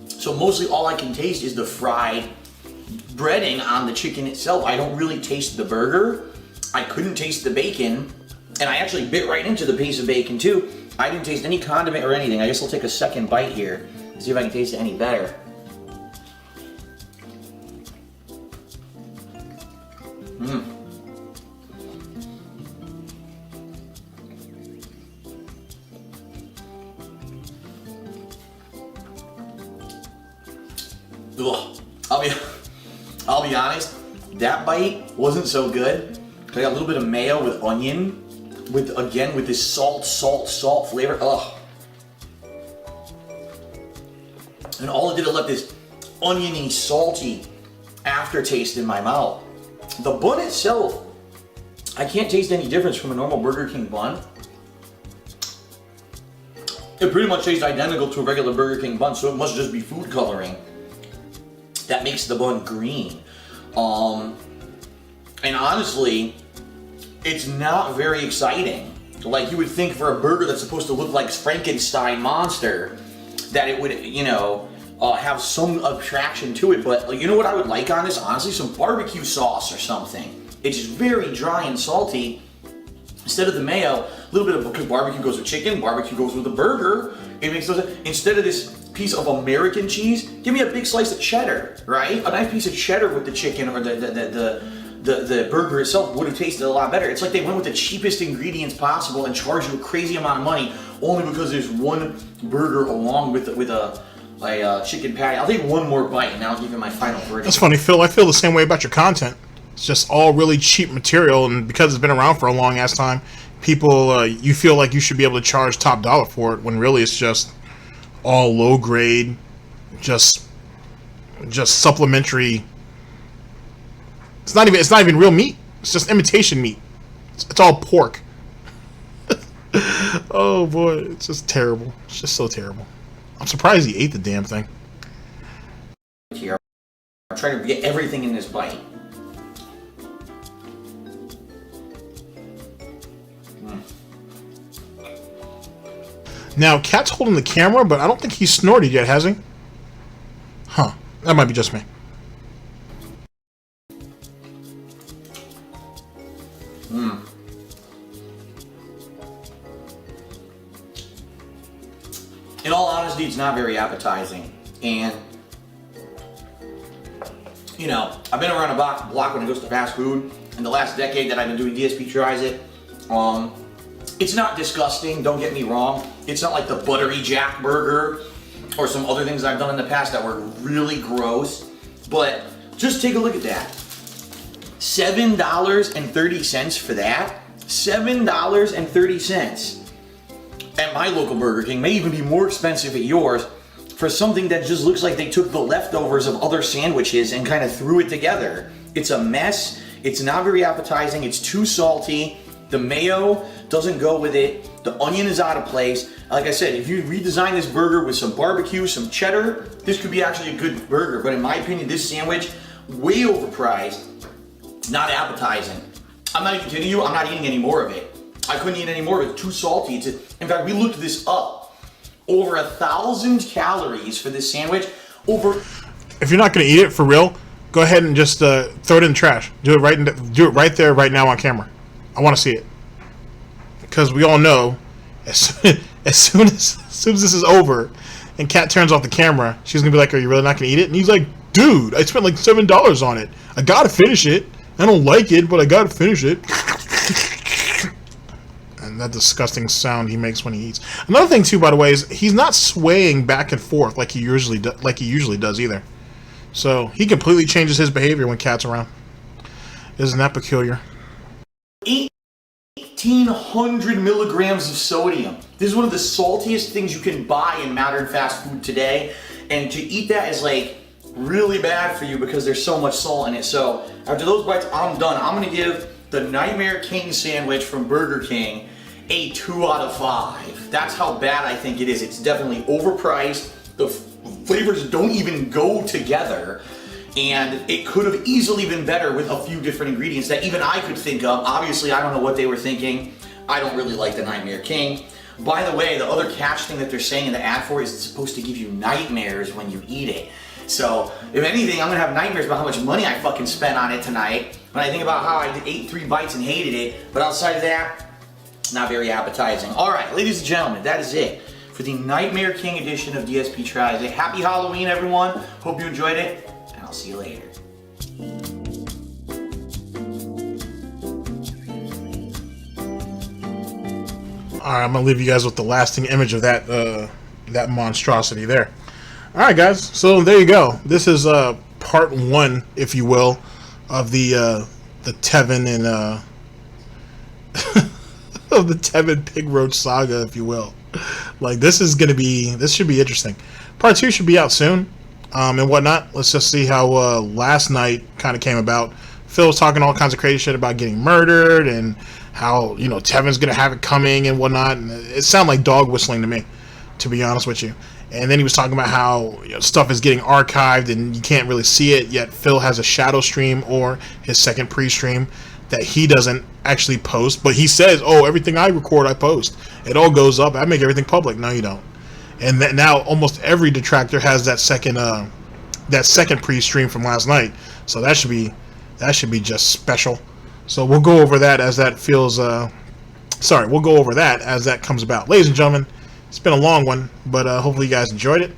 So mostly all I can taste is the fried breading on the chicken itself. I don't really taste the burger. I couldn't taste the bacon, and I actually bit right into the piece of bacon too. I didn't taste any condiment or anything. I guess I'll take a second bite here and see if I can taste it any better. Ugh. I'll be honest, that bite wasn't so good. I got a little bit of mayo with onion, with this salt flavor. Ugh. And all it did, it left this oniony, salty aftertaste in my mouth. The bun itself, I can't taste any difference from a normal Burger King bun. It pretty much tastes identical to a regular Burger King bun, so it must just be food coloring that makes the bun green. And honestly, it's not very exciting. Like you would think for a burger that's supposed to look like Frankenstein monster, that it would, you know, have some attraction to it. But you know what I would like on this? Honestly, some barbecue sauce or something. It's just very dry and salty. Instead of the mayo, a little bit of, because barbecue goes with chicken, barbecue goes with a burger. It makes those, instead of this piece of American cheese, give me a big slice of cheddar, right? A nice piece of cheddar with the chicken or the burger itself would have tasted a lot better. It's like they went with the cheapest ingredients possible and charged you a crazy amount of money only because there's one burger along with a chicken patty. I'll take one more bite and I'll give you my final verdict. That's funny, Phil. I feel the same way about your content. It's just all really cheap material, and because it's been around for a long ass time, people, you feel like you should be able to charge top dollar for it, when really it's just all low grade, just supplementary. It's not even real meat. It's just imitation meat. It's all pork. Oh boy, it's just terrible. It's just so terrible. I'm surprised he ate the damn thing. Here, I'm trying to get everything in this bite. Now, Cat's holding the camera, but I don't think he's snorted yet, has he? Huh. That might be just me. In all honesty, it's not very appetizing. And, you know, I've been around a block when it goes to fast food. In the last decade that I've been doing Dspnews, it's not disgusting, don't get me wrong. It's not like the Buttery Jack burger or some other things I've done in the past that were really gross. But just take a look at that. $7.30 for that? $7.30 at my local Burger King. May even be more expensive at yours for something that just looks like they took the leftovers of other sandwiches and kind of threw it together. It's a mess. It's not very appetizing. It's too salty. The mayo doesn't go with it. The onion is out of place. Like I said, if you redesign this burger with some barbecue, some cheddar, this could be actually a good burger. But in my opinion, this sandwich, way overpriced, not appetizing. I'm not even kidding you, I'm not eating any more of it. I couldn't eat any more of it, too salty. In fact, we looked this up. Over 1,000 calories for this sandwich. If you're not gonna eat it for real, go ahead and just throw it in the trash. Do it right there, right now on camera. I want to see it, because we all know as soon as this is over, and Kat turns off the camera, she's gonna be like, "Are you really not gonna eat it?" And he's like, "Dude, I spent like $7 on it. I gotta finish it. I don't like it, but I gotta finish it." And that disgusting sound he makes when he eats. Another thing too, by the way, is he's not swaying back and forth like he usually does either. So he completely changes his behavior when Kat's around. Isn't that peculiar? 1,800 milligrams of sodium. This is one of the saltiest things you can buy in modern fast food today. And to eat that is like really bad for you because there's so much salt in it. So after those bites, I'm done. I'm gonna give the Nightmare King sandwich from Burger King a 2 out of 5. That's how bad I think it is. It's definitely overpriced. The flavors don't even go together. And it could have easily been better with a few different ingredients that even I could think of. Obviously, I don't know what they were thinking. I don't really like the Nightmare King. By the way, the other catch thing that they're saying in the ad for is it's supposed to give you nightmares when you eat it. So, if anything, I'm gonna have nightmares about how much money I fucking spent on it tonight when I think about how I ate 3 bites and hated it. But outside of that, not very appetizing. Alright, ladies and gentlemen, that is it for the Nightmare King edition of DSP Tries It. Happy Halloween, everyone. Hope you enjoyed it. I'll see you later. Alright, I'm gonna leave you guys with the lasting image of that that monstrosity there. Alright guys, so there you go. This is part 1, if you will, of the Tevin and of the Tevin Pigroach saga, if you will. Like this should be interesting. Part 2 should be out soon. And whatnot. Let's just see how last night kind of came about. Phil was talking all kinds of crazy shit about getting murdered and how, you know, Tevin's gonna have it coming and whatnot. And it sounded like dog whistling to me, to be honest with you. And then he was talking about how, you know, stuff is getting archived and you can't really see it, yet Phil has a shadow stream or his second pre-stream that he doesn't actually post, but he says, "Oh, everything I record I post. It all goes up. I make everything public." No, you don't. And that now almost every detractor has that second pre-stream from last night. So that should be just special. So we'll go over that as that we'll go over that as that comes about. Ladies and gentlemen, it's been a long one, but hopefully you guys enjoyed it.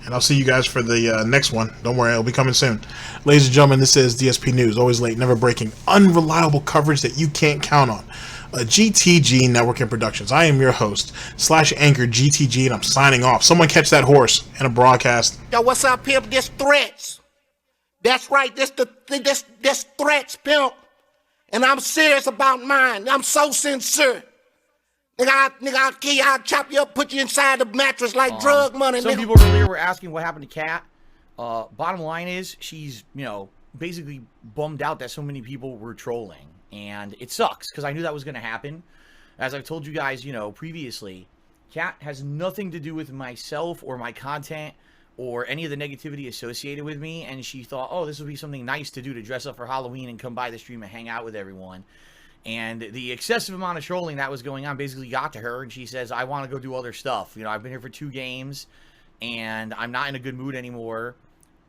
And I'll see you guys for the next one. Don't worry, it'll be coming soon. Ladies and gentlemen, this is DSP News. Always late, never breaking, unreliable coverage that you can't count on. GTG Networking Productions. I am your host /anchor GTG, and I'm signing off. Someone catch that horse in a broadcast. Yo, what's up, pimp? This Threats. That's right. This Threats, pimp. And I'm serious about mine. I'm so sincere. Nigga, I'll kill you. I'll chop you up, put you inside the mattress like drug money. Some nigga. people earlier were asking what happened to Kat. Bottom line is, she's, you know, basically bummed out that so many people were trolling. And it sucks, because I knew that was going to happen. As I've told you guys, you know, previously, Kat has nothing to do with myself or my content or any of the negativity associated with me. And she thought, oh, this would be something nice to do to dress up for Halloween and come by the stream and hang out with everyone. And the excessive amount of trolling that was going on basically got to her. And she says, I want to go do other stuff. You know, I've been here for 2 games, and I'm not in a good mood anymore.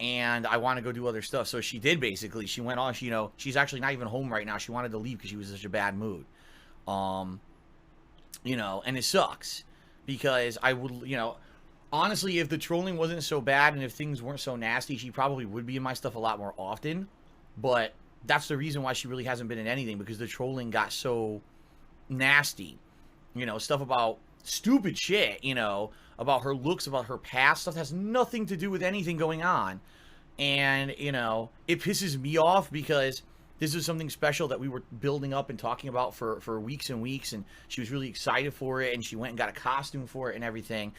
And I want to go do other stuff. So she did, basically. She went on, you know, she's actually not even home right now. She wanted to leave because she was in such a bad mood. You know, and it sucks. Because I would, you know, honestly, if the trolling wasn't so bad and if things weren't so nasty, she probably would be in my stuff a lot more often. But that's the reason why she really hasn't been in anything, because the trolling got so nasty. You know, stuff about stupid shit, you know, about her looks, about her past, stuff that has nothing to do with anything going on. And, you know, it pisses me off because This is something special that we were building up and talking about for weeks and weeks, and she was really excited for it, and she went and got a costume for it and everything.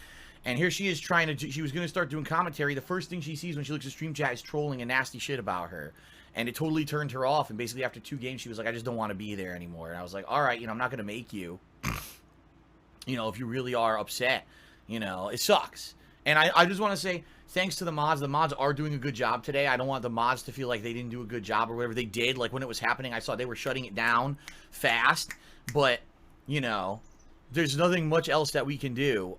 And here she is trying to, she was going to start doing commentary. The first thing she sees when she looks at stream chat is trolling and nasty shit about her. And it totally turned her off. And basically after 2 games, she was like, I just don't want to be there anymore. And I was like, all right, you know, I'm not going to make you. You know, if you really are upset, you know, it sucks. And I just want to say thanks to the mods. The mods are doing a good job today. I don't want the mods to feel like they didn't do a good job or whatever. They did. Like when it was happening, I saw they were shutting it down fast. But, you know, there's nothing much else that we can do.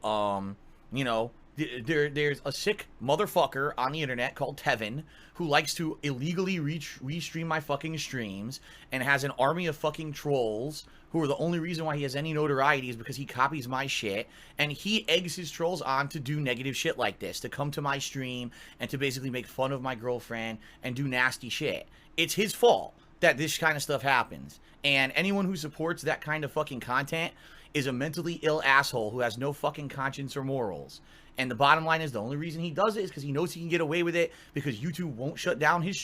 You know, there's a sick motherfucker on the internet called Tevin who likes to illegally restream my fucking streams and has an army of fucking trolls who are the only reason why he has any notoriety is because he copies my shit, and he eggs his trolls on to do negative shit like this, to come to my stream and to basically make fun of my girlfriend and do nasty shit. It's his fault that this kind of stuff happens, and anyone who supports that kind of fucking content is a mentally ill asshole who has no fucking conscience or morals. And the bottom line is the only reason he does it is because he knows he can get away with it because YouTube won't shut down his stream.